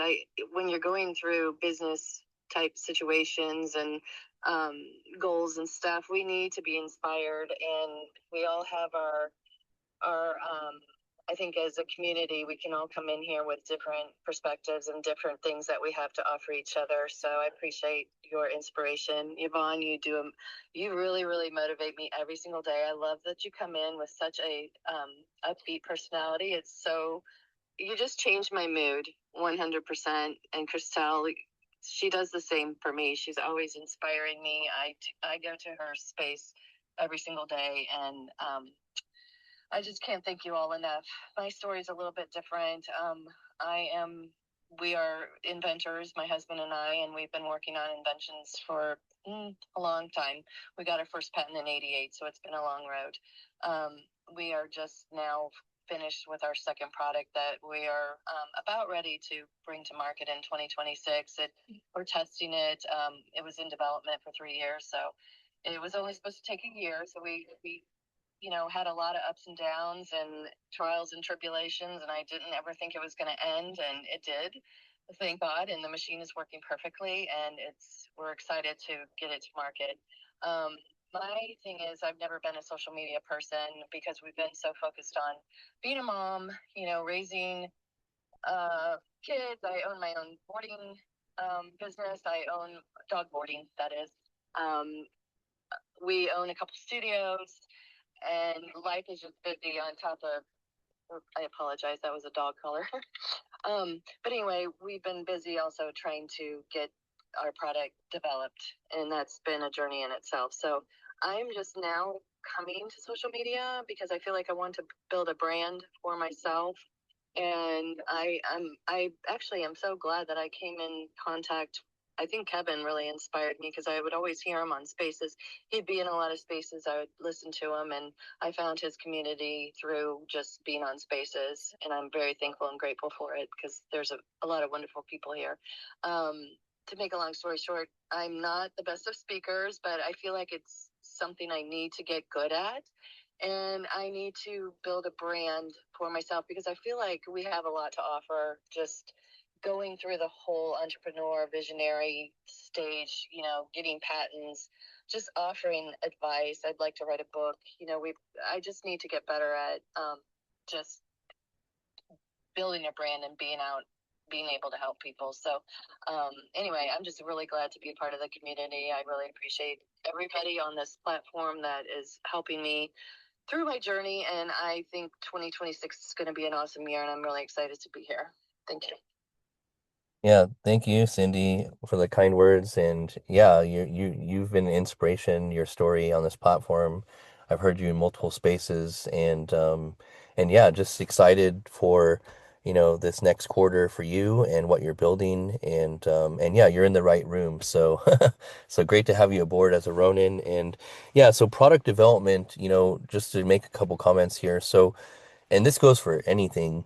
when you're going through business type situations and um, goals and stuff, we need to be inspired, and we all have our I think as a community, we can all come in here with different perspectives and different things that we have to offer each other. So I appreciate your inspiration. Yvonne, you really, really motivate me every single day. I love that you come in with such a upbeat personality. You just change my mood 100%. And Christelle, she does the same for me. She's always inspiring me. I go to her space every single day, and I just can't thank you all enough. My story is a little bit different. I am, we are inventors, my husband and I, and we've been working on inventions for a long time. We got our first patent in '88, so it's been a long road. We are just now finished with our second product that we are about ready to bring to market in 2026. We're testing it. It was in development for 3 years, so it was only supposed to take a year. So we had a lot of ups and downs and trials and tribulations, and I didn't ever think it was going to end, and it did. Thank God, and the machine is working perfectly, and we're excited to get it to market. My thing is, I've never been a social media person because we've been so focused on being a mom, raising kids. I own my own boarding business. I own dog boarding, that is. We own a couple studios, and life is just busy on top of. I apologize, that was a dog collar. But anyway, we've been busy also trying to get our product developed, and that's been a journey in itself. So I'm just now coming to social media because I feel like I want to build a brand for myself. And I actually am so glad that I came in contact. I think Kevin really inspired me because I would always hear him on spaces. He'd be in a lot of spaces. I would listen to him, and I found his community through just being on spaces. And I'm very thankful and grateful for it because there's a lot of wonderful people here. To make a long story short, I'm not the best of speakers, but I feel like it's something I need to get good at. And I need to build a brand for myself because I feel like we have a lot to offer. Just going through the whole entrepreneur visionary stage, getting patents, just offering advice. I'd like to write a book. I just need to get better at just building a brand and being able to help people. So anyway, I'm just really glad to be a part of the community. I really appreciate everybody on this platform that is helping me through my journey, and I think 2026 is going to be an awesome year, and I'm really excited to be here. Thank you. Yeah, thank you, Cindy, for the kind words. And yeah, you've been an inspiration, your story on this platform. I've heard you in multiple spaces, and yeah, just excited for, this next quarter for you and what you're building. And yeah, you're in the right room. So so great to have you aboard as a Ronin. And yeah, so product development, just to make a couple comments here. So and this goes for anything.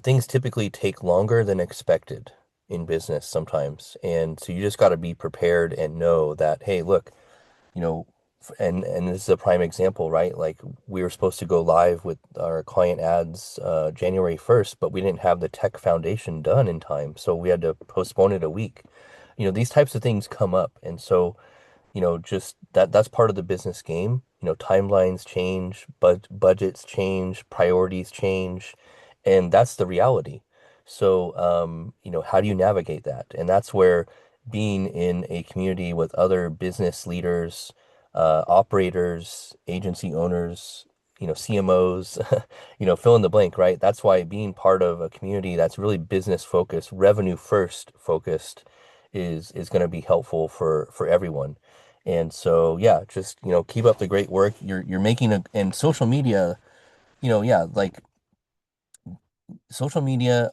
Things typically take longer than expected in business sometimes. And so you just got to be prepared and know that, hey, look, you know, and this is a prime example, right? Like we were supposed to go live with our client ads January 1st, but we didn't have the tech foundation done in time. So we had to postpone it a week. These types of things come up. And so just that's part of the business game. Timelines change, budgets change, priorities change, and that's the reality. So, how do you navigate that? And that's where being in a community with other business leaders, operators, agency owners, CMOs, fill in the blank, right? That's why being part of a community that's really business focused, revenue first focused is going to be helpful for everyone. And so, yeah, just, keep up the great work. You're making and social media, yeah, like social media,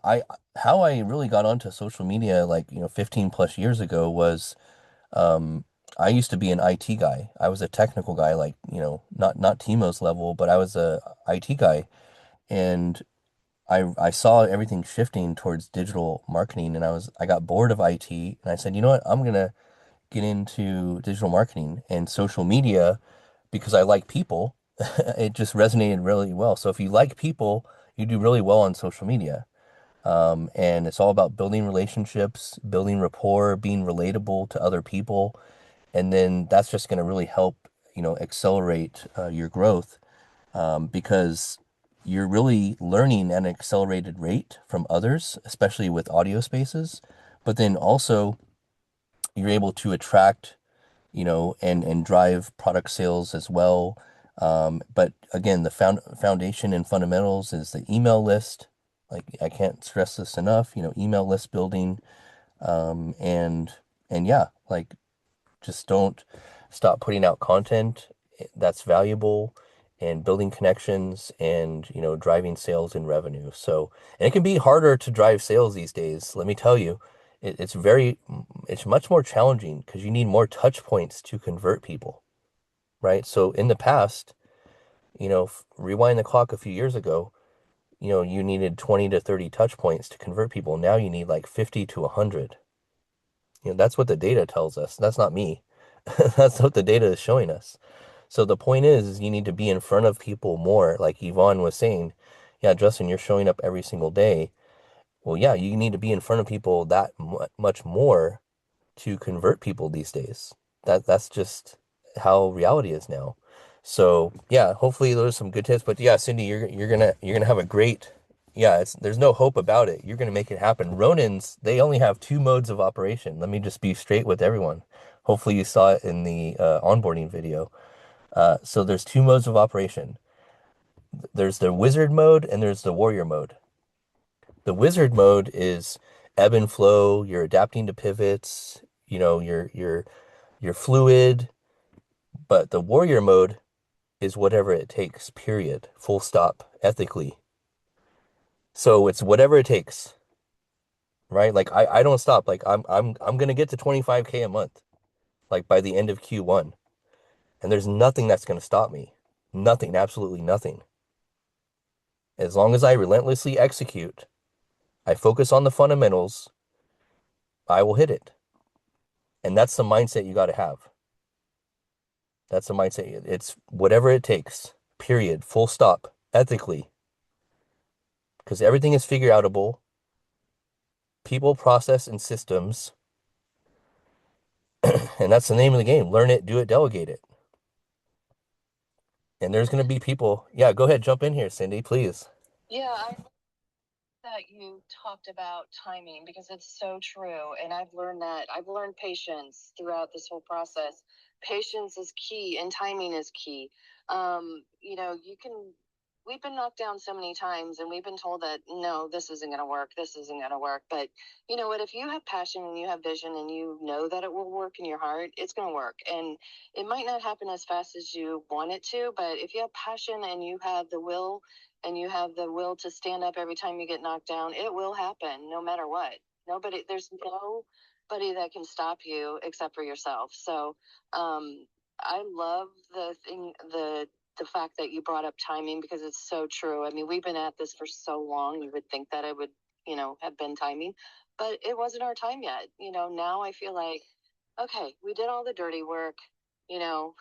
how I really got onto social media, like, 15 plus years ago was, um, I used to be an IT guy. I was a technical guy, like, not Timo's level, but I was a IT guy. And I saw everything shifting towards digital marketing, and I got bored of IT, and I said, you know what, I'm gonna get into digital marketing and social media because I like people. It just resonated really well. So if you like people, you do really well on social media. And it's all about building relationships, building rapport, being relatable to other people. And then that's just going to really help, accelerate your growth. Because you're really learning at an accelerated rate from others, especially with audio spaces. But then also you're able to attract, and drive product sales as well. But again, the foundation and fundamentals is the email list. Like I can't stress this enough, email list building, and yeah, like just don't stop putting out content that's valuable and building connections and, driving sales and revenue. So, and it can be harder to drive sales these days. Let me tell you, it's much more challenging because you need more touch points to convert people, right? So in the past, rewind the clock a few years ago, you needed 20 to 30 touch points to convert people. Now you need like 50 to 100. That's what the data tells us. That's not me. That's what the data is showing us. So the point is you need to be in front of people more. Like Yvonne was saying, yeah, Justin, you're showing up every single day. Well, yeah, you need to be in front of people that much more to convert people these days. That's just how reality is now. So yeah, hopefully those are some good tips. But yeah, Cindy, you're gonna have a great, yeah, there's no hope about it. You're gonna make it happen. Ronins, they only have two modes of operation. Let me just be straight with everyone. Hopefully you saw it in the onboarding video. So there's two modes of operation. There's the wizard mode and there's the warrior mode. The wizard mode is ebb and flow. You're adapting to pivots. You're fluid. But the warrior mode is whatever it takes, period. Full stop, ethically. So it's whatever it takes, right? Like I don't stop. Like I'm gonna get to 25K a month, like by the end of Q1. And there's nothing that's gonna stop me. Nothing, absolutely nothing. As long as I relentlessly execute, I focus on the fundamentals, I will hit it. And that's the mindset you gotta have. That's the mindset. It's whatever it takes, period. Full stop, ethically. Because everything is figure outable. People, process, and systems. And that's the name of the game. Learn it, do it, delegate it. And there's going to be people. Yeah, go ahead, jump in here, Cindy, please. Yeah, I that you talked about timing because it's so true. And I've learned patience throughout this whole process. Patience is key and timing is key. You can, we've been knocked down so many times and we've been told that no, this isn't going to work. This isn't going to work. But you know what? If you have passion and you have vision and you know that it will work in your heart, it's going to work. And it might not happen as fast as you want it to, but if you have passion and you have the will to stand up every time you get knocked down, it will happen no matter what. There's nobody that can stop you except for yourself. So, I love the fact that you brought up timing because it's so true. I mean, we've been at this for so long. You would think that it would, have been timing, but it wasn't our time yet. Now I feel like, okay, we did all the dirty work, you know,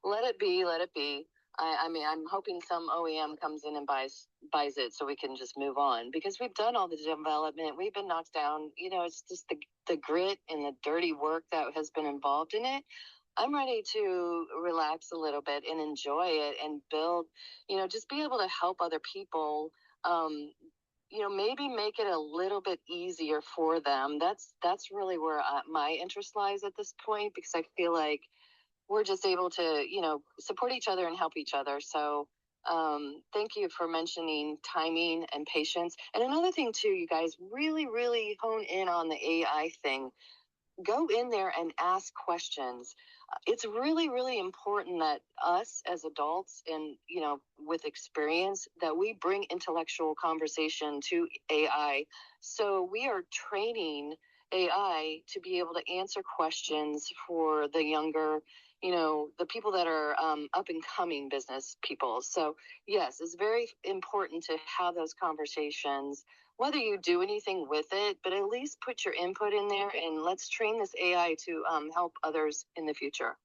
let it be, let it be. I mean, I'm hoping some OEM comes in and buys it so we can just move on because we've done all the development. We've been knocked down. It's just the grit and the dirty work that has been involved in it. I'm ready to relax a little bit and enjoy it and build, just be able to help other people. Maybe make it a little bit easier for them. That's really where my interest lies at this point because I feel like we're just able to, support each other and help each other. So thank you for mentioning timing and patience. And another thing too, you guys really, really hone in on the AI thing. Go in there and ask questions. It's really, really important that us as adults and, with experience, that we bring intellectual conversation to AI. So we are training AI to be able to answer questions for the younger, the people that are up and coming business people. So yes, it's very important to have those conversations whether you do anything with it, but at least put your input in there and let's train this AI to help others in the future.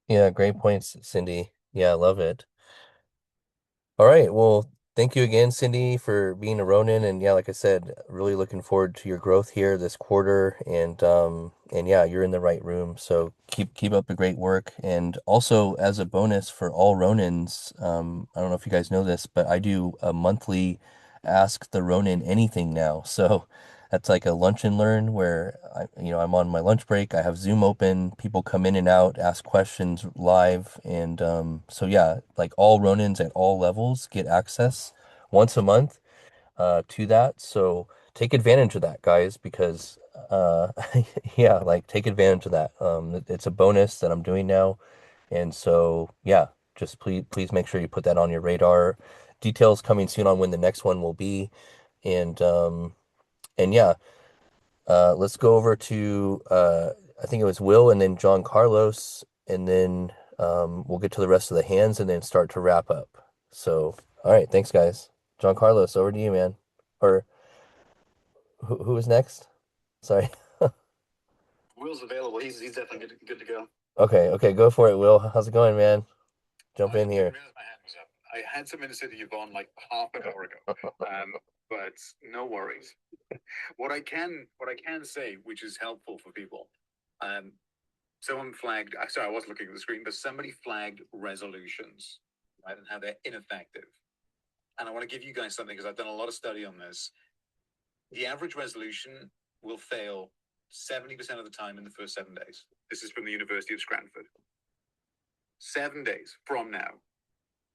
Yeah, great points, Cindy. Yeah, I love it. All right. Well, Thank you again, Cindy, for being a Ronin. And yeah, like I said, really looking forward to your growth here this quarter. And yeah, you're in the right room. So keep up the great work. And also as a bonus for all Ronins, I don't know if you guys know this, but I do a monthly Ask the Ronin Anything now. So that's like a lunch and learn where I'm on my lunch break. I have Zoom open. People come in and out, ask questions live, and so yeah, like all Ronins at all levels get access once a month to that. So take advantage of that, guys, because yeah, like take advantage of that. It's a bonus that I'm doing now, and so yeah, just please make sure you put that on your radar. Details coming soon on when the next one will be, and yeah. Let's go over to I think it was Will and then John Carlos, and then we'll get to the rest of the hands and then start to wrap up. So, all right, thanks, guys. John Carlos, over to you, man. Or who was next? Sorry. Will's available. He's definitely good to go. Okay, go for it, Will. How's it going, man? Jump I in didn't here. realize my hand was up. I had something to say to Yvonne like half an hour ago, but no worries. What I can say, which is helpful for people, um, someone flagged. Sorry, I wasn't looking at the screen, but somebody flagged resolutions, right, and how they're ineffective. And I want to give you guys something because I've done a lot of study on this. The average resolution will fail 70% of the time in the first 7 days. This is from the University of Scranford. 7 days from now,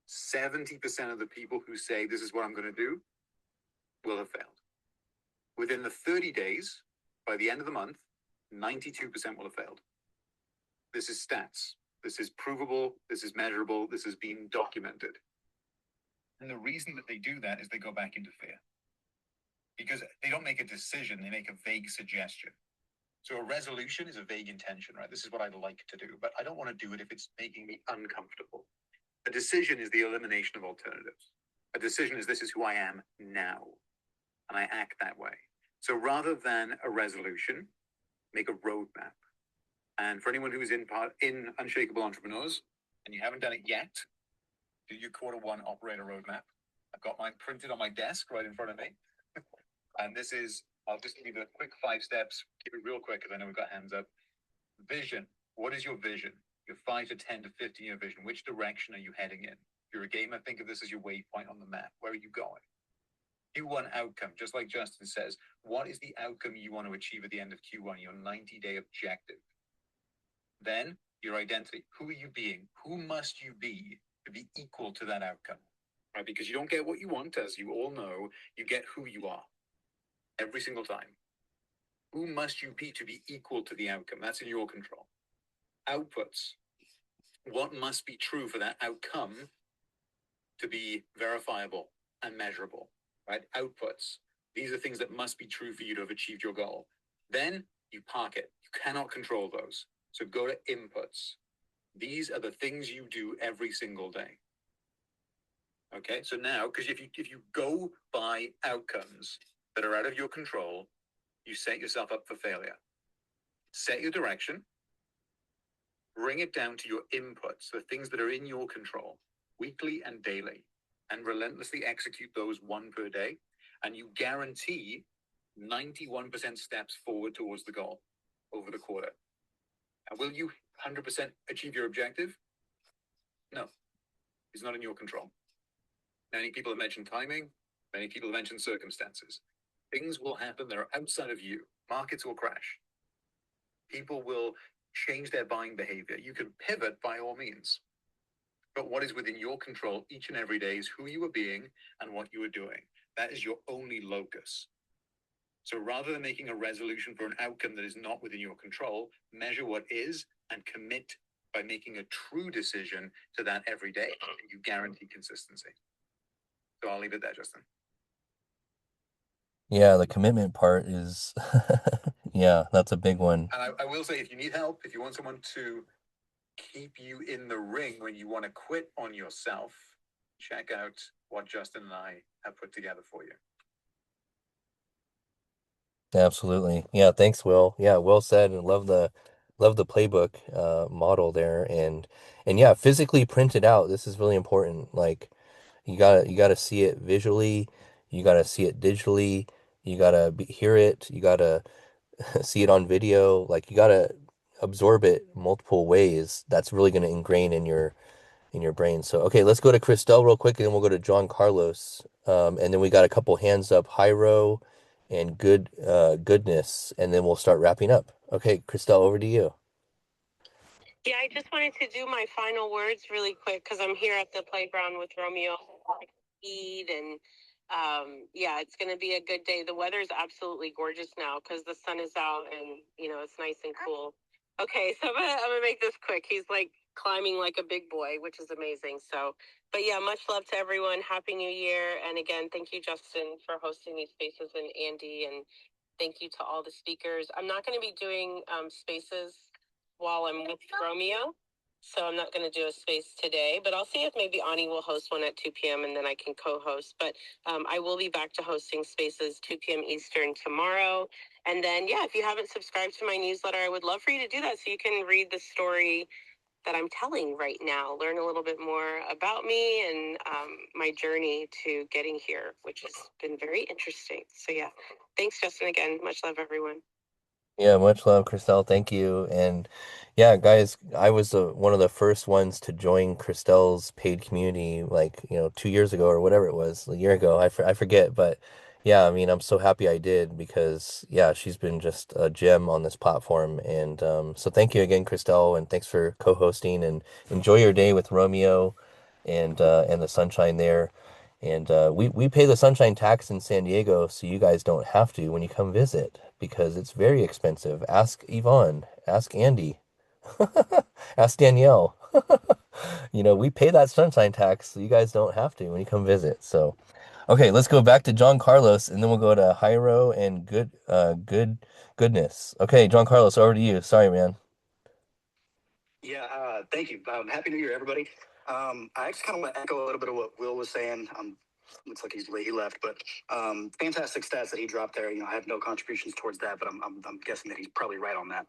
70% of the people who say this is what I'm going to do will have failed. Within the 30 days, by the end of the month, 92% will have failed. This is stats. This is provable. This is measurable. This has been documented. And the reason that they do that is they go back into fear. Because they don't make a decision, they make a vague suggestion. So a resolution is a vague intention, right? This is what I'd like to do, but I don't want to do it if it's making me uncomfortable. A decision is the elimination of alternatives. A decision is this is who I am now, and I act that way. So rather than a resolution, make a roadmap. And for anyone who is in Unshakable Entrepreneurs, and you haven't done it yet, do your Q1 operator roadmap. I've got mine printed on my desk right in front of me. And this is, I'll just give you the quick 5 steps. Keep it real quick because I know we've got hands up. Vision. What is your vision? Your 5 to 10 to 15-year vision. Which direction are you heading in? If you're a gamer, think of this as your waypoint on the map. Where are you going? Q1 outcome, just like Justin says, what is the outcome you want to achieve at the end of Q1, your 90-day objective? Then your identity. Who are you being? Who must you be to be equal to that outcome? Right? Because you don't get what you want, as you all know, you get who you are every single time. Who must you be to be equal to the outcome? That's in your control. Outputs. What must be true for that outcome to be verifiable and measurable, right? Outputs. These are things that must be true for you to have achieved your goal. Then you park it. You cannot control those. So go to inputs. These are the things you do every single day. Okay, so now, because if you go by outcomes that are out of your control, you set yourself up for failure. Set your direction, bring it down to your inputs, the things that are in your control, weekly and daily, and relentlessly execute those one per day, and you guarantee 91% steps forward towards the goal over the quarter. And will you 100% achieve your objective? No, it's not in your control. Many people have mentioned timing. Many people have mentioned circumstances. Things will happen that are outside of you. Markets will crash. People will change their buying behavior. You can pivot by all means. But what is within your control each and every day is who you are being and what you are doing. That is your only locus. So rather than making a resolution for an outcome that is not within your control, measure what is and commit by making a true decision to that every day. And you guarantee consistency. So I'll leave it there, Justin. Yeah, the commitment part is, yeah, that's a big one. And I will say, if you need help, if you want someone to keep you in the ring when you want to quit on yourself, check out what Justin and I have put together for you. Absolutely. Yeah, thanks, Will. Yeah, well said, and love the playbook model there, and yeah, physically printed out. This is really important. Like You gotta see it visually, you gotta see it digitally, you gotta hear it, you gotta see it on video. Like you gotta absorb it multiple ways. That's really gonna ingrain in your brain. So okay, let's go to Christelle real quick, and then we'll go to John Carlos. And then we got a couple hands up, Hyro and goodness, and then we'll start wrapping up. Okay, Christelle, over to you. Yeah, I just wanted to do my final words really quick because I'm here at the playground with Romeo. Eat and yeah, it's going to be a good day. The weather is absolutely gorgeous now because the sun is out and it's nice and cool. Okay, so I'm gonna make this quick. He's like climbing like a big boy, which is amazing. So, but yeah, much love to everyone. Happy New Year, and again, thank you, Justin, for hosting these spaces, and Andy, and thank you to all the speakers. I'm not going to be doing spaces while I'm with Romeo. So I'm not going to do a space today, but I'll see if maybe Ani will host one at 2 p.m. and then I can co-host. But I will be back to hosting spaces 2 p.m. Eastern tomorrow. And then, yeah, if you haven't subscribed to my newsletter, I would love for you to do that so you can read the story that I'm telling right now, learn a little bit more about me and my journey to getting here, which has been very interesting. So, yeah, thanks, Justin, again. Much love, everyone. Yeah, much love, Christelle. Thank you. And yeah, guys, I was one of the first ones to join Christelle's paid community, like, 2 years ago or whatever it was, a year ago. I forget, but yeah, I mean, I'm so happy I did because yeah, she's been just a gem on this platform. And so thank you again, Christelle, and thanks for co-hosting and enjoy your day with Romeo and the sunshine there. And we pay the sunshine tax in San Diego, so you guys don't have to when you come visit because it's very expensive. Ask Yvonne, ask Andy, ask Danielle. We pay that sunshine tax, so you guys don't have to when you come visit. So, okay, let's go back to John Carlos, and then we'll go to Hyro and goodness. Okay, John Carlos, over to you. Sorry, man. Yeah, thank you. Happy New Year, everybody. I actually kind of want to echo a little bit of what Will was saying. Looks like he left, but fantastic stats that he dropped there. I have no contributions towards that, but I'm guessing that he's probably right on that.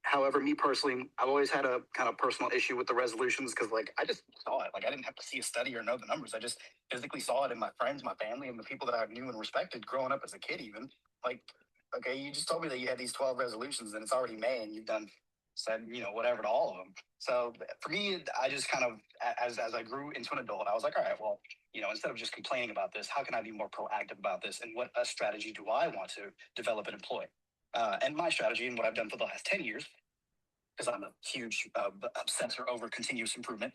However, me personally, I've always had a kind of personal issue with the resolutions because, like, I just saw it. Like, I didn't have to see a study or know the numbers. I just physically saw it in my friends, my family, and the people that I knew and respected growing up as a kid. Even like, okay, you just told me that you had these 12 resolutions, and it's already May, and you've done said whatever to all of them. So for me, I just kind of as I grew into an adult, I was like, all right, well, instead of just complaining about this, how can I be more proactive about this, and what a strategy do I want to develop and employ? And my strategy and what I've done for the last 10 years, because I'm a huge obsessor over continuous improvement,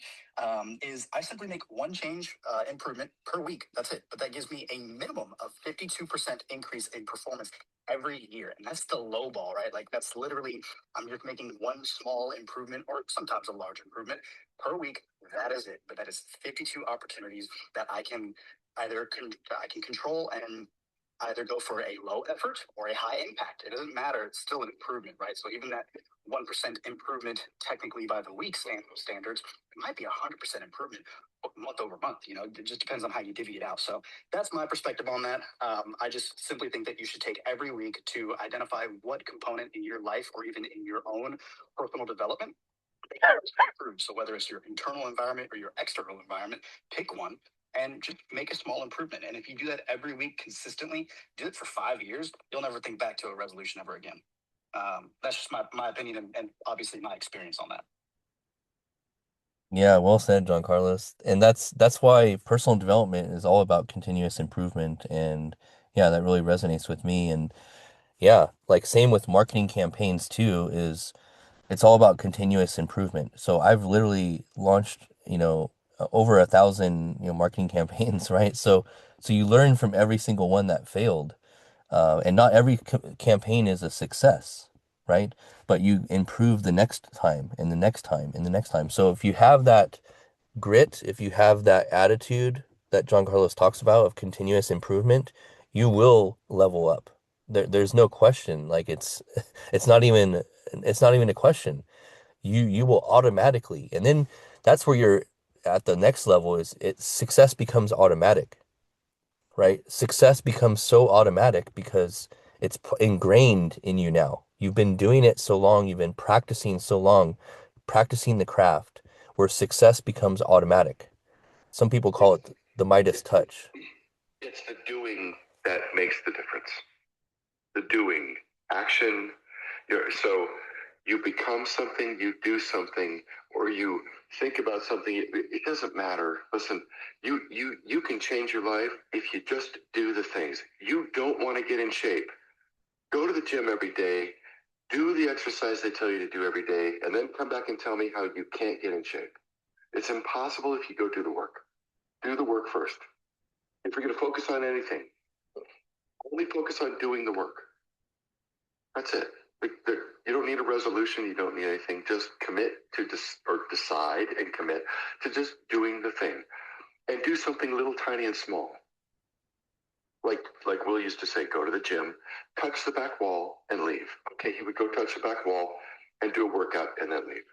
is I simply make one change improvement per week. That's it. But that gives me a minimum of 52% increase in performance every year. And that's the low ball, right? Like that's literally, I'm just making one small improvement or sometimes a large improvement per week. That is it. But that is 52 opportunities that I can control and either go for a low effort or a high impact. It doesn't matter. It's still an improvement, right? So even that 1% improvement, technically by the week standards, it might be 100% improvement month over month. It just depends on how you divvy it out. So that's my perspective on that. I just simply think that you should take every week to identify what component in your life or even in your own personal development improve. So whether it's your internal environment or your external environment, pick one and just make a small improvement. And if you do that every week consistently, do it for 5 years, you'll never think back to a resolution ever again. That's just my opinion and obviously my experience on that. Yeah, well said, John Carlos. And that's why personal development is all about continuous improvement. And yeah, that really resonates with me. And yeah, like same with marketing campaigns too, is it's all about continuous improvement. So I've literally launched, over 1,000, marketing campaigns, right? So you learn from every single one that failed. And not every campaign is a success, right? But you improve the next time and the next time and the next time. So if you have that grit, if you have that attitude that John Carlos talks about of continuous improvement, you will level up. There's no question. Like it's not even a question. You will automatically, and then that's where you're at the next level is success becomes automatic, right? Success becomes so automatic because it's ingrained in you now. You've been doing it so long, you've been practicing so long, practicing the craft where success becomes automatic. Some people call it the Midas touch. It's the doing that makes the difference. The doing, action. So you become something, you do something, or you think about something. It doesn't matter. Listen, you can change your life if you just do the things. You don't want to get in shape. Go to the gym every day. Do the exercise they tell you to do every day, and then come back and tell me how you can't get in shape. It's impossible if you go do the work. Do the work first. If you're going to focus on anything, only focus on doing the work. That's it. You don't need a resolution. You don't need anything. Just commit to or decide and commit to just doing the thing, and do something little, tiny, and small. Like Will used to say, go to the gym, touch the back wall, and leave. Okay, he would go touch the back wall and do a workout and then leave.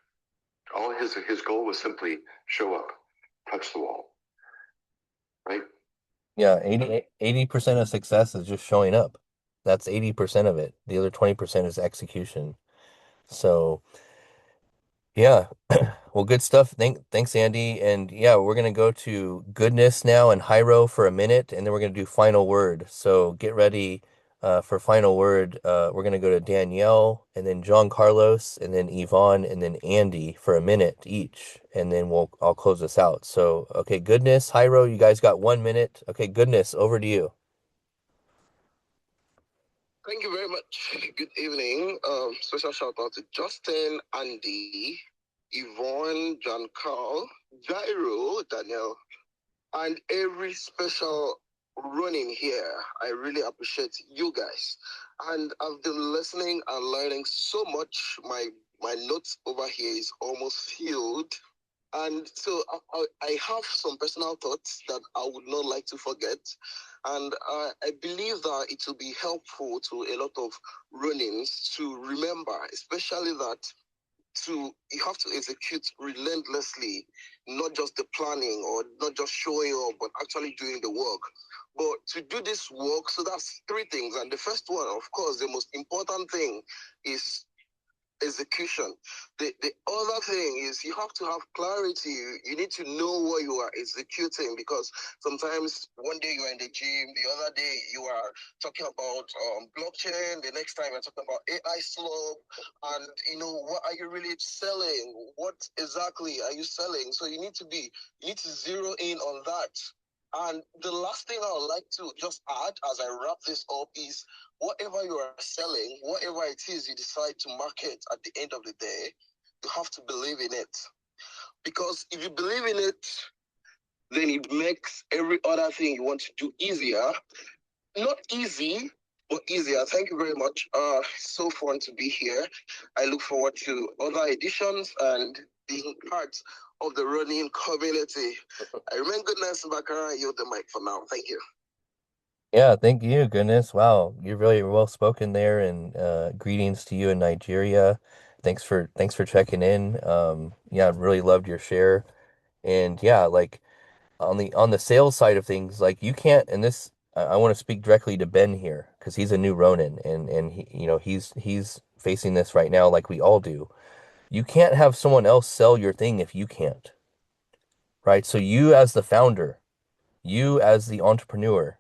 All his goal was simply show up, touch the wall, right? Yeah, 80% of success is just showing up. That's 80% of it. The other 20% is execution. So, yeah. Well, good stuff. Thanks, Andy. And yeah, we're gonna go to goodness now and Hyro for a minute, and then we're gonna do final word. So get ready for final word. We're gonna go to Danielle, and then John Carlos, and then Yvonne, and then Andy for a minute each, and then I'll close this out. So okay, goodness, Hyro, you guys got 1 minute. Okay, goodness, over to you. Thank you very much. Good evening. Special shout out to Justin, Andy, Yvonne, John Carl, Jairo, Daniel, and every special running here. I really appreciate you guys. And I've been listening and learning so much. My notes over here is almost filled. And so I have some personal thoughts that I would not like to forget. And I believe that it will be helpful to a lot of runnings to remember, especially that you have to execute relentlessly, not just the planning or not just showing up, but actually doing the work. But to do this work, so that's three things. And the first one, of course, the most important thing is execution. The other thing is you have to have clarity. You need to know what you are executing, because sometimes one day you are in the gym, the other day you are talking about blockchain, the next time you're talking about AI slope, and what are you really selling? What exactly are you selling? So you need to zero in on that. And the last thing I would like to just add as I wrap this up is whatever you are selling, whatever it is you decide to market at the end of the day, you have to believe in it. Because if you believe in it, then it makes every other thing you want to do easier. Not easy, but easier. Thank you very much. So fun to be here. I look forward to other editions and being part of the running community. I remain goodness, Bakara. Yield the mic for now. Thank you. Yeah, thank you, goodness. Wow, you're really well spoken there, and greetings to you in Nigeria. Thanks for checking in. Yeah, really loved your share. And yeah, like on the sales side of things, like you can't, and this I want to speak directly to Ben here because he's a new Ronin, and he's facing this right now like we all do. You can't have someone else sell your thing if you can't, right? So you as the founder, you as the entrepreneur,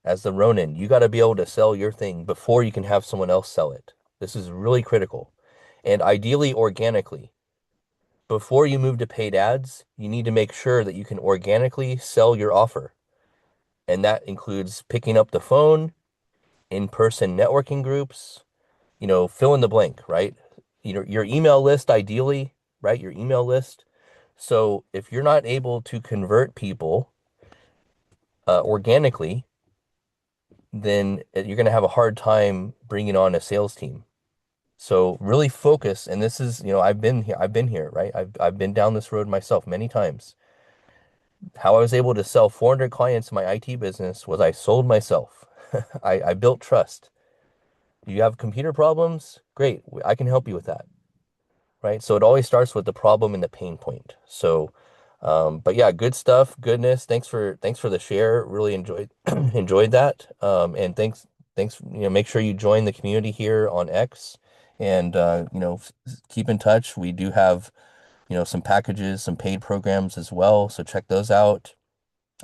as the Ronin, you got to be able to sell your thing before you can have someone else sell it. This is really critical. And ideally organically. Before you move to paid ads, you need to make sure that you can organically sell your offer. And that includes picking up the phone, in-person networking groups, fill in the blank, right? Your email list ideally, right? Your email list. So if you're not able to convert people organically, then you're going to have a hard time bringing on a sales team. So really focus, and this is, I've been here, right? I've been down this road myself many times. How I was able to sell 400 clients in my IT business was I sold myself. I built trust. You have computer problems? Great. I can help you with that. Right? So it always starts with the problem and the pain point. So, but yeah, good stuff. Goodness. Thanks for the share. Really enjoyed enjoyed that. And thanks. Make sure you join the community here on X, and keep in touch. We do have some packages, some paid programs as well. So check those out.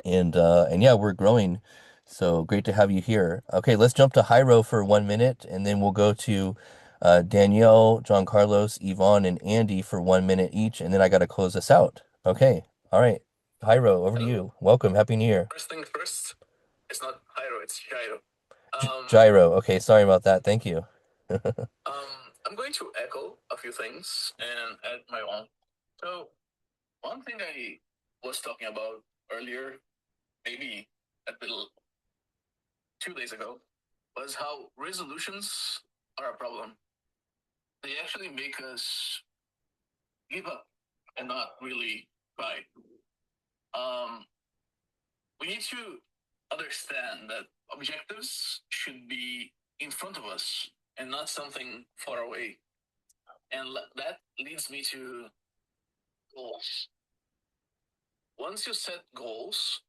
And yeah, we're growing. So great to have you here. Okay, let's jump to Hyro for 1 minute, and then we'll go to Danielle, John Carlos, Yvonne, and Andy for 1 minute each, and then I got to close this out. Okay, all right. Hyro, over to you. Welcome. Happy New Year. First thing first, it's not Hyro, it's Gyro. Gyro. Okay, sorry about that. Thank you. I'm going to echo a few things and add my own. So, one thing I was talking about earlier, maybe a little 2 days ago, was how resolutions are a problem. They actually make us give up and not really try. We need to understand that objectives should be in front of us and not something far away. And that leads me to goals. Once you set goals,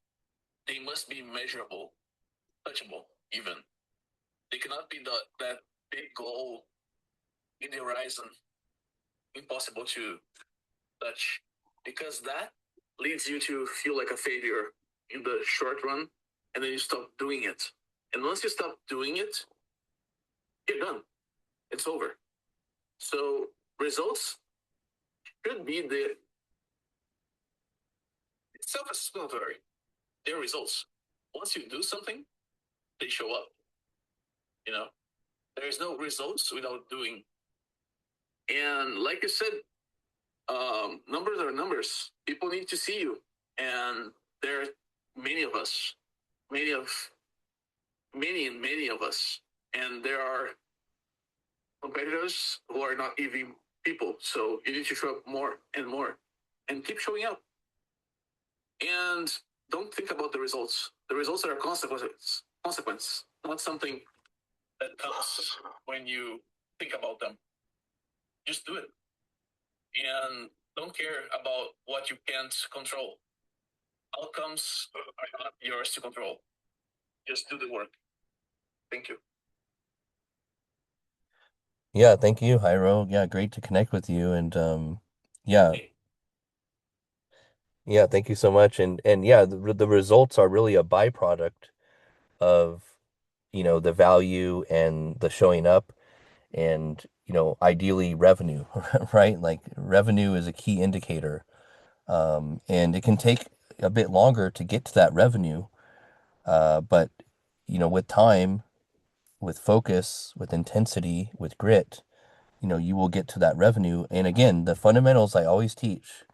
they must be measurable, touchable, even. They cannot be that big goal in the horizon, impossible to touch, because that leads you to feel like a failure in the short run, and then you stop doing it. And once you stop doing it, you're done. It's over. So results should be it's self-explanatory. They're results. Once you do something, they show up. You know, there is no results without doing. And like you said, numbers are numbers. People need to see you, and there are many of us, many of us, and there are competitors who are not even people. So you need to show up more and more, and keep showing up. And don't think about the results. The results are a consequence, not something that comes when you think about them. Just do it. And don't care about what you can't control. Outcomes are not yours to control. Just do the work. Thank you. Yeah, thank you, Hyro. Yeah, great to connect with you. And yeah, yeah, thank you so much. And yeah, the results are really a byproduct of, the value and the showing up and, ideally revenue, right? Like revenue is a key indicator. And it can take a bit longer to get to that revenue. But, with time, with focus, with intensity, with grit, you will get to that revenue. And again, the fundamentals I always teach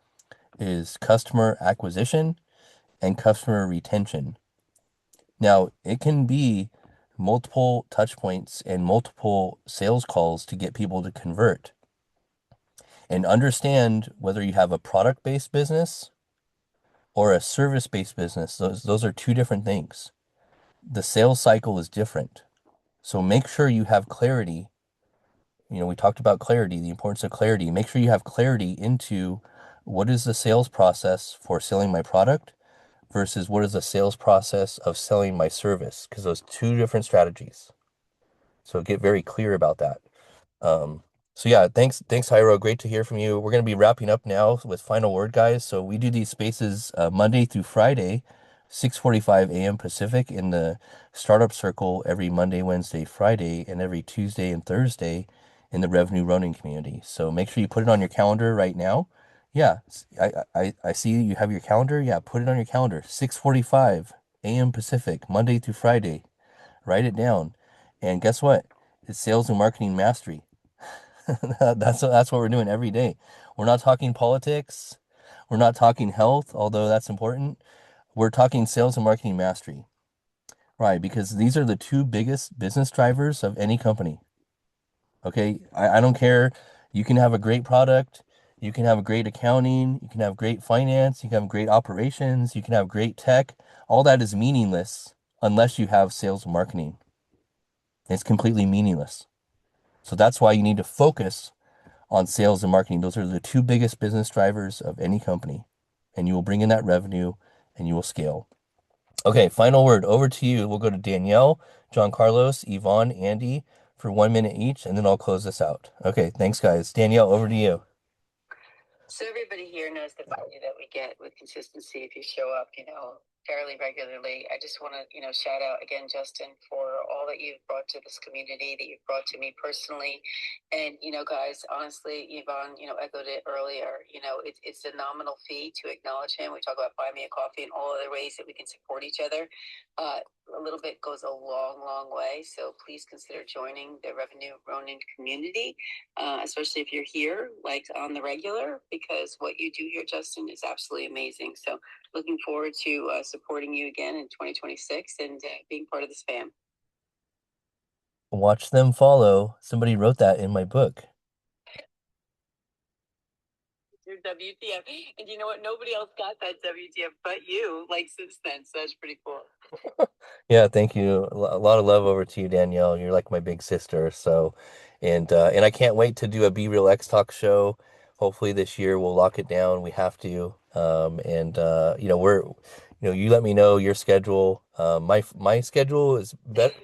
is customer acquisition and customer retention. Now, it can be multiple touch points and multiple sales calls to get people to convert. And understand whether you have a product-based business or a service-based business. Those are two different things. The sales cycle is different. So make sure you have clarity. We talked about clarity, the importance of clarity. Make sure you have clarity into what is the sales process for selling my product versus what is the sales process of selling my service, because those two different strategies. So get very clear about that. Um, so yeah, thanks, Hyro. Great to hear from you. We're gonna be wrapping up now with final word, guys. So we do these spaces Monday through Friday, 6:45 a.m. Pacific in the startup circle every Monday, Wednesday, Friday, and every Tuesday and Thursday in the Revenue Running community. So make sure you put it on your calendar right now. Yeah, I see you have your calendar. Yeah, put it on your calendar. 6:45 a.m. Pacific, Monday through Friday. Write it down. And guess what? It's sales and marketing mastery. That's what we're doing every day. We're not talking politics. We're not talking health, although that's important. We're talking sales and marketing mastery. Right, because these are the two biggest business drivers of any company. Okay, I don't care. You can have a great product, you can have a great accounting, you can have great finance, you can have great operations, you can have great tech. All that is meaningless unless you have sales and marketing. It's completely meaningless. So that's why you need to focus on sales and marketing. Those are the two biggest business drivers of any company. And you will bring in that revenue and you will scale. Okay, final word over to you. We'll go to Danielle, John Carlos, Yvonne, Andy for 1 minute each, and then I'll close this out. Okay, thanks, guys. Danielle, over to you. So everybody here knows the value that we get with consistency if you show up, fairly regularly. I just want to, shout out again, Justin, for all that you've brought to this community, that you've brought to me personally. And, guys, honestly, Yvonne, echoed it earlier. It's a nominal fee to acknowledge him. We talk about buy me a coffee and all other ways that we can support each other. A little bit goes a long, long way. So please consider joining the Revenue Ronin community, especially if you're here, like on the regular, because what you do here, Justin, is absolutely amazing. So looking forward to supporting you again in 2026 and being part of this fam. Watch them follow. Somebody wrote that in my book. Your WTF. And you know what? Nobody else got that WTF but you, like, since then. So that's pretty cool. Yeah, thank you. A lot of love over to you, Danielle. You're like my big sister. So, and I can't wait to do a Be Real X Talk show. Hopefully this year we'll lock it down. We have to. You let me know your schedule. My schedule is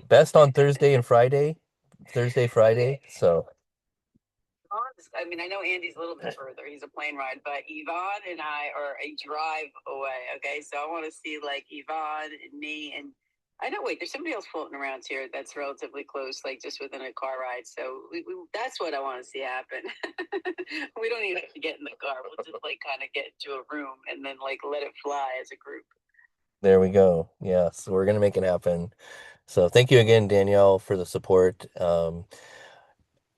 best on Thursday and Friday. Thursday, Friday. So I mean, I know Andy's a little bit further. He's a plane ride, but Yvonne and I are a drive away. Okay, so I want to see like Yvonne and me, and I know. Wait, there's somebody else floating around here that's relatively close, like just within a car ride. So that's what I want to see happen. We don't even have to get in the car. We'll just like kind of get into a room and then like let it fly as a group. there we go. Yeah, so we're gonna make it happen. So thank you again, Danielle, for the support.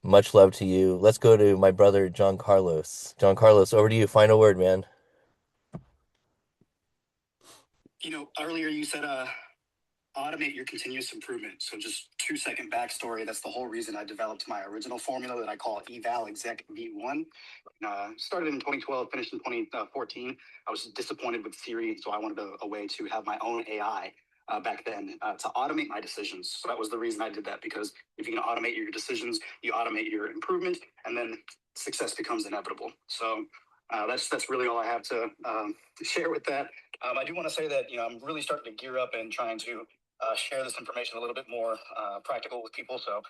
Much love to you. Let's go to my brother, John Carlos. John Carlos, over to you. Final word, man. Earlier you said automate your continuous improvement. So just 2-second backstory. That's the whole reason I developed my original formula that I call Eval Exec V1. Started in 2012, finished in 2014. I was disappointed with Siri, so I wanted a way to have my own AI back then to automate my decisions. So that was the reason I did that, because if you can automate your decisions, you automate your improvement, and then success becomes inevitable. So that's really all I have to share with that. I do want to say that I'm really starting to gear up and trying to share this information a little bit more practical with people. So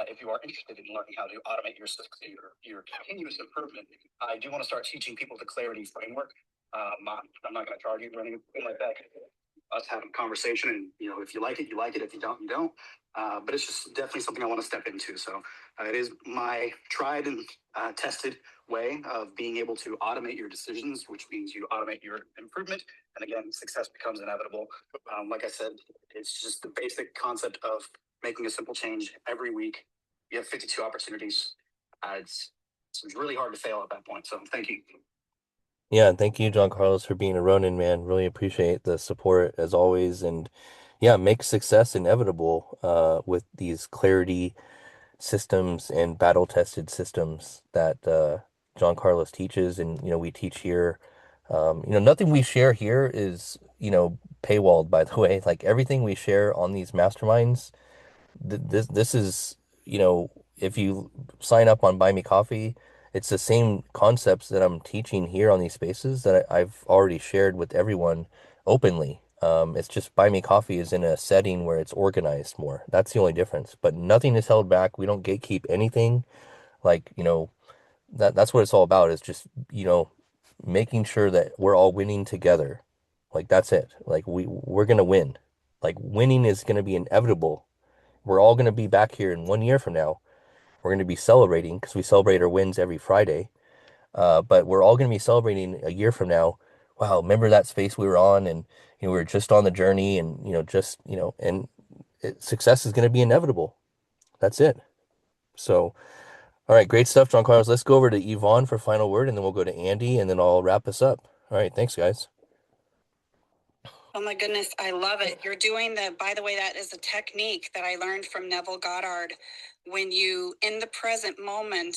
if you are interested in learning how to automate your continuous improvement, I do want to start teaching people the clarity framework. I'm not going to charge you or anything like that. Us having a conversation, and if you like it, you like it. If you don't, you don't. But it's just definitely something I want to step into. So it is my tried and tested way of being able to automate your decisions, which means you automate your improvement. And again, success becomes inevitable. Like I said, it's just the basic concept of making a simple change every week. You have 52 opportunities. It's really hard to fail at that point. So thank you. Yeah, thank you, John Carlos, for being a Ronin, man. Really appreciate the support as always. And yeah, make success inevitable with these clarity systems and battle tested systems that John Carlos teaches and we teach here. Nothing we share here is paywalled, by the way. Like everything we share on these masterminds, this is if you sign up on Buy Me Coffee, it's the same concepts that I'm teaching here on these spaces that I've already shared with everyone openly. It's just Buy Me Coffee is in a setting where it's organized more. That's the only difference. But nothing is held back. We don't gatekeep anything. Like, that's what it's all about is just, making sure that we're all winning together. Like that's it. Like we're gonna win. Like winning is gonna be inevitable. We're all gonna be back here in 1 year from now. We're gonna be celebrating because we celebrate our wins every Friday. But we're all going to be celebrating a year from now. Wow, remember that space we were on, and we were just on the journey, and success is going to be inevitable. That's it. So, all right, great stuff, John Carlos. Let's go over to Yvonne for final word, and then we'll go to Andy, and then I'll wrap us up. All right, thanks, guys. Oh my goodness, I love it. You're doing by the way, that is a technique that I learned from Neville Goddard. When you, in the present moment,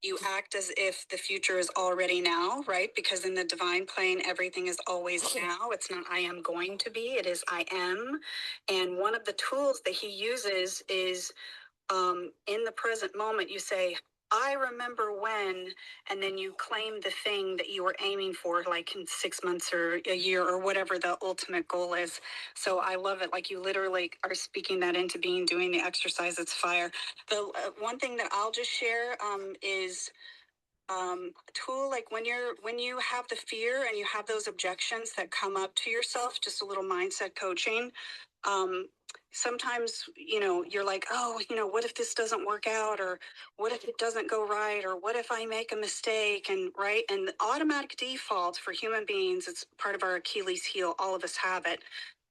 you act as if the future is already now, right? Because in the divine plane, everything is always now. It's not I am going to be, it is I am. And one of the tools that he uses is in the present moment, you say, I remember when, and then you claim the thing that you were aiming for, like in 6 months or a year or whatever the ultimate goal is. So I love it. Like you literally are speaking that into being, doing the exercise. It's fire. The one thing that I'll just share is tool, like when you have the fear and you have those objections that come up to yourself, just a little mindset coaching. Um, Sometimes, you're like, oh, what if this doesn't work out, or what if it doesn't go right, or what if I make a mistake, and right, and the automatic default for human beings, it's part of our Achilles heel. All of us have it.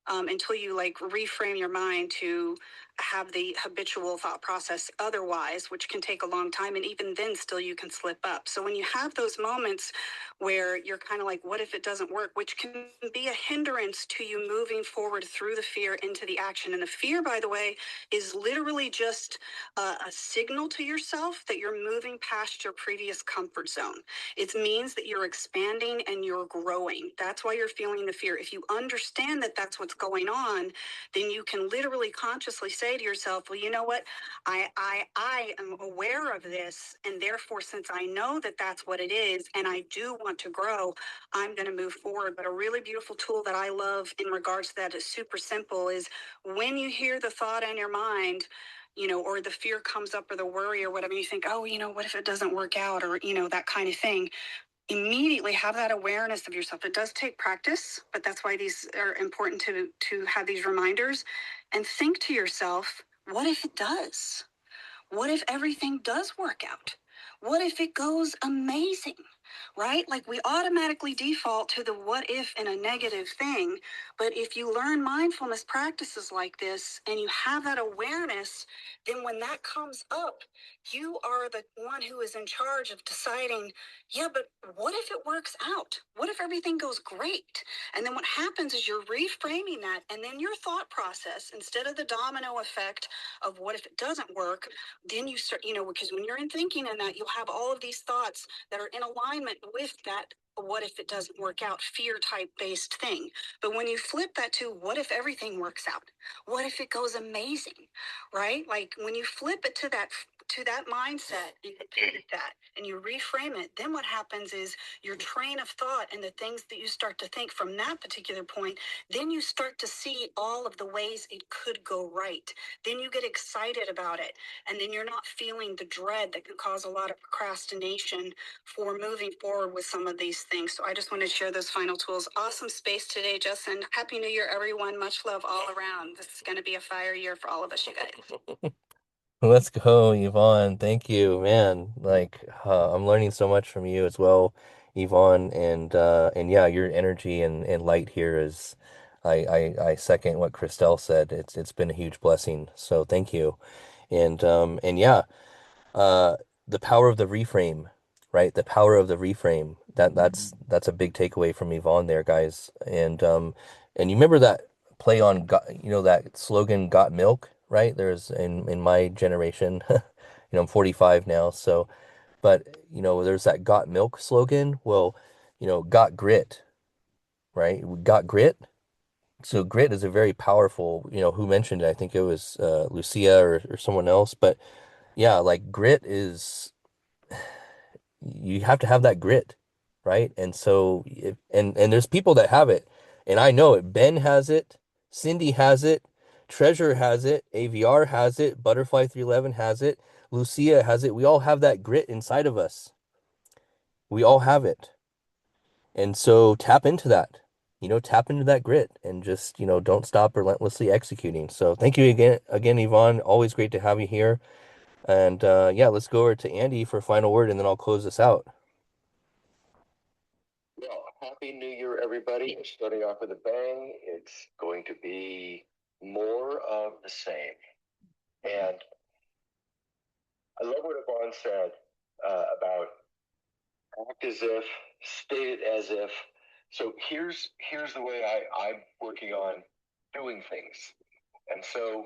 Until you like reframe your mind to have the habitual thought process otherwise, which can take a long time. And even then, still you can slip up. So when you have those moments where you're kind of like, what if it doesn't work, which can be a hindrance to you moving forward through the fear into the action. And the fear, by the way, is literally just a signal to yourself that you're moving past your previous comfort zone. It means that you're expanding and you're growing. That's why you're feeling the fear. If you understand that that's what's going on, then you can literally consciously say to yourself, well, you know what? I am aware of this. And therefore, since I know that that's what it is, and I do want to grow, I'm going to move forward. But a really beautiful tool that I love in regards to that is super simple is when you hear the thought in your mind, or the fear comes up or the worry or whatever, you think, oh, what if it doesn't work out, or, that kind of thing. Immediately have that awareness of yourself. It does take practice, but that's why these are important to have these reminders, and think to yourself, what if it does? What if everything does work out? What if it goes amazing? Right? Like we automatically default to the what if in a negative thing. But if you learn mindfulness practices like this and you have that awareness, then when that comes up, you are the one who is in charge of deciding, yeah, but what if it works out? What if everything goes great? And then what happens is you're reframing that. And then your thought process, instead of the domino effect of what if it doesn't work, then you start, because when you're in thinking and that, you'll have all of these thoughts that are in alignment with that what if it doesn't work out fear type based thing. But when you flip that to what if everything works out, what if it goes amazing, right? Like when you flip it to that mindset and that and you reframe it, then what happens is your train of thought and the things that you start to think from that particular point, then you start to see all of the ways it could go right. Then you get excited about it, and then you're not feeling the dread that can cause a lot of procrastination for moving forward with some of these things. So I just want to share those final tools. Awesome space today, Justin. Happy New Year, everyone. Much love all around. This is going to be a fire year for all of us, you guys. Let's go, Yvonne. Thank you, man. Like, I'm learning so much from you as well, Yvonne. And yeah, your energy and light here is, I second what Christelle said. It's been a huge blessing. So thank you. And yeah, uh, the power of the reframe, right? The power of the reframe. That's a big takeaway from Yvonne there, guys. And you remember that play on got, that slogan "Got milk," right? There's in my generation, I'm 45 now, so but there's that "Got milk" slogan. Well, got grit, right? We got grit. So grit is a very powerful, who mentioned it? I think it was Lucia or someone else, but yeah, like grit is you have to have that grit, right? And so and there's people that have it, and I know it. Ben has it, Cindy has it, Treasure has it, AVR has it, Butterfly 311 has it, Lucia has it. We all have that grit inside of us. We all have it. And so tap into that. Tap into that grit and just, don't stop relentlessly executing. So thank you again, Yvonne. Always great to have you here. And yeah, let's go over to Andy for a final word and then I'll close this out. Well, happy New Year, everybody. We're starting off with a bang. It's going to be more of the same. And I love what Yvonne said about act as if, state it as if. So here's the way I'm working on doing things. And so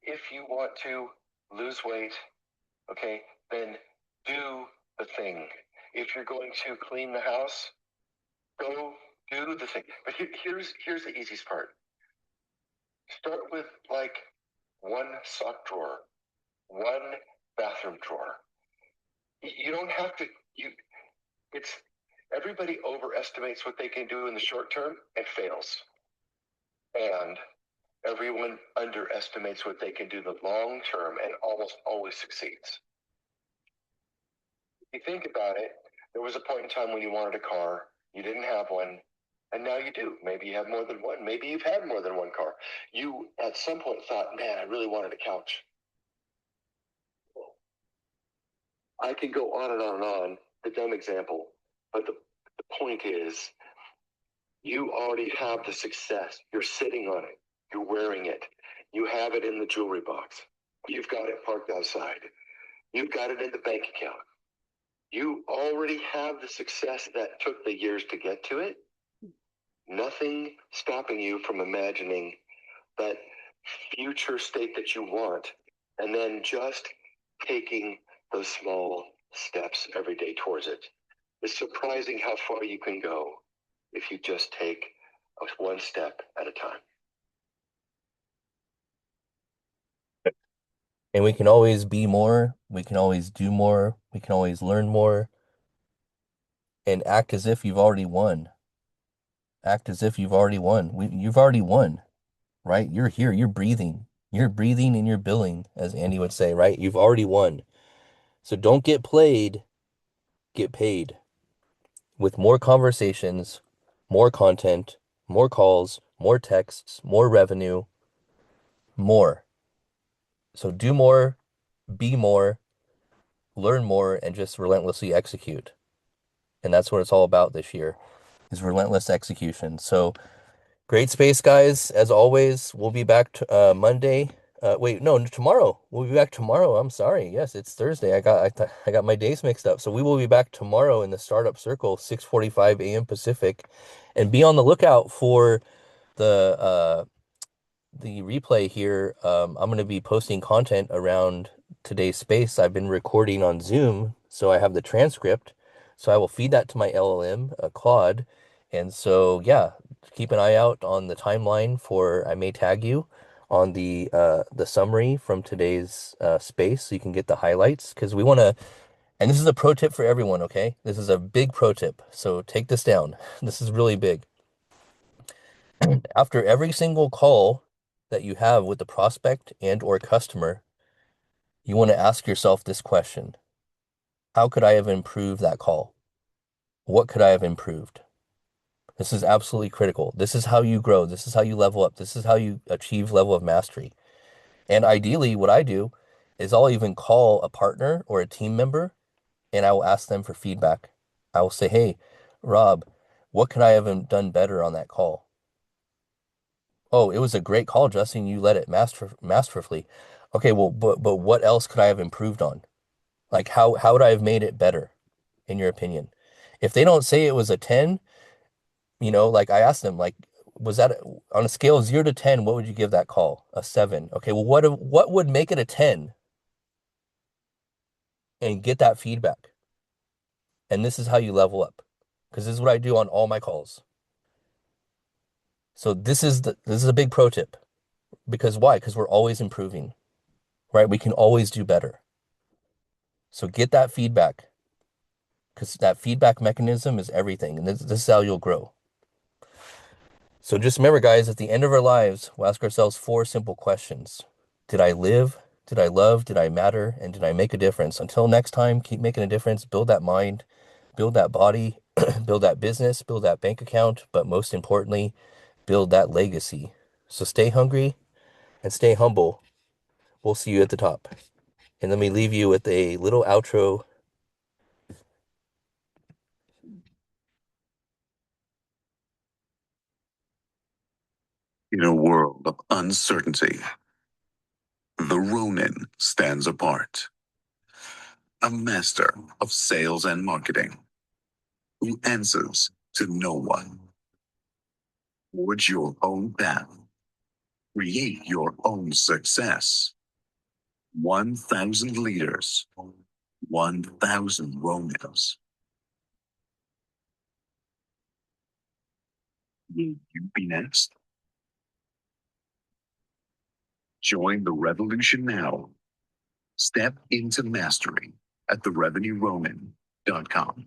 if you want to lose weight, okay, then do the thing. If you're going to clean the house, go do the thing. But here's the easiest part. Start with like one sock drawer, one bathroom drawer. You don't have to. It's everybody overestimates what they can do in the short term and fails, and everyone underestimates what they can do the long term and almost always succeeds. If you think about it, There was a point in time when you wanted a car, you didn't have one, and now you do. Maybe you have more than one. Maybe you've had more than one car. You, at some point, thought, man, I really wanted a couch. I could go on and on and on, the dumb example, but the point is, you already have the success. You're sitting on it. You're wearing it. You have it in the jewelry box. You've got it parked outside. You've got it in the bank account. You already have the success that took the years to get to it. Nothing stopping you from imagining that future state that you want, and then just taking those small steps every day towards it. It's surprising how far you can go if you just take one step at a time. And we can always be more, we can always do more, we can always learn more, and act as if you've already won. Act as if you've already won. You've already won, right? You're here, you're breathing. You're breathing and you're billing, as Andy would say, right? You've already won. So don't get played, get paid with more conversations, more content, more calls, more texts, more revenue, more. So do more, be more, learn more, and just relentlessly execute. And that's what it's all about this year is relentless execution. So great space, guys. As always, we'll be back Monday. Wait, no, tomorrow. We'll be back tomorrow. I'm sorry. Yes, it's Thursday. I got my days mixed up. So we will be back tomorrow in the Startup Circle, 6:45 a.m. Pacific, and be on the lookout for the replay here. I'm going to be posting content around today's space. I've been recording on Zoom, so I have the transcript. So I will feed that to my LLM, Claude. And so, yeah, keep an eye out on the timeline for, I may tag you on the summary from today's space so you can get the highlights because we want to, and this is a pro tip for everyone, okay? This is a big pro tip. So take this down. This is really big. After every single call that you have with the prospect and or customer, you want to ask yourself this question. How could I have improved that call? What could I have improved? This is absolutely critical. This is how you grow. This is how you level up. This is how you achieve level of mastery. And ideally, what I do is I'll even call a partner or a team member and I will ask them for feedback. I will say, hey, Rob, what could I have done better on that call? Oh, it was a great call, Justin. You led it masterfully. Okay, well, but what else could I have improved on? Like how would I have made it better, in your opinion? If they don't say it was a 10, like I asked them, like, was that on a scale of 0 to 10, what would you give that call? A 7. Okay, well, what would make it a 10? And get that feedback. And this is how you level up. Because this is what I do on all my calls. So this is a big pro tip. Because why? Because we're always improving, right? We can always do better. So get that feedback because that feedback mechanism is everything. And this is how you'll grow. So just remember, guys, at the end of our lives, we'll ask ourselves 4 simple questions. Did I live? Did I love? Did I matter? And did I make a difference? Until next time, keep making a difference. Build that mind, build that body, build that business, build that bank account. But most importantly, build that legacy. So stay hungry and stay humble. We'll see you at the top. And let me leave you with a little outro. In a world of uncertainty, the Ronin stands apart. A master of sales and marketing who answers to no one. Forge your own path. Create your own success. 1,000 leaders. 1,000 Ronins. Will you be next? Join the revolution now. Step into mastery at therevenueronin.com.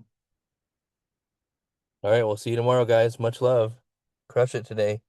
All right, we'll see you tomorrow, guys. Much love. Crush it today.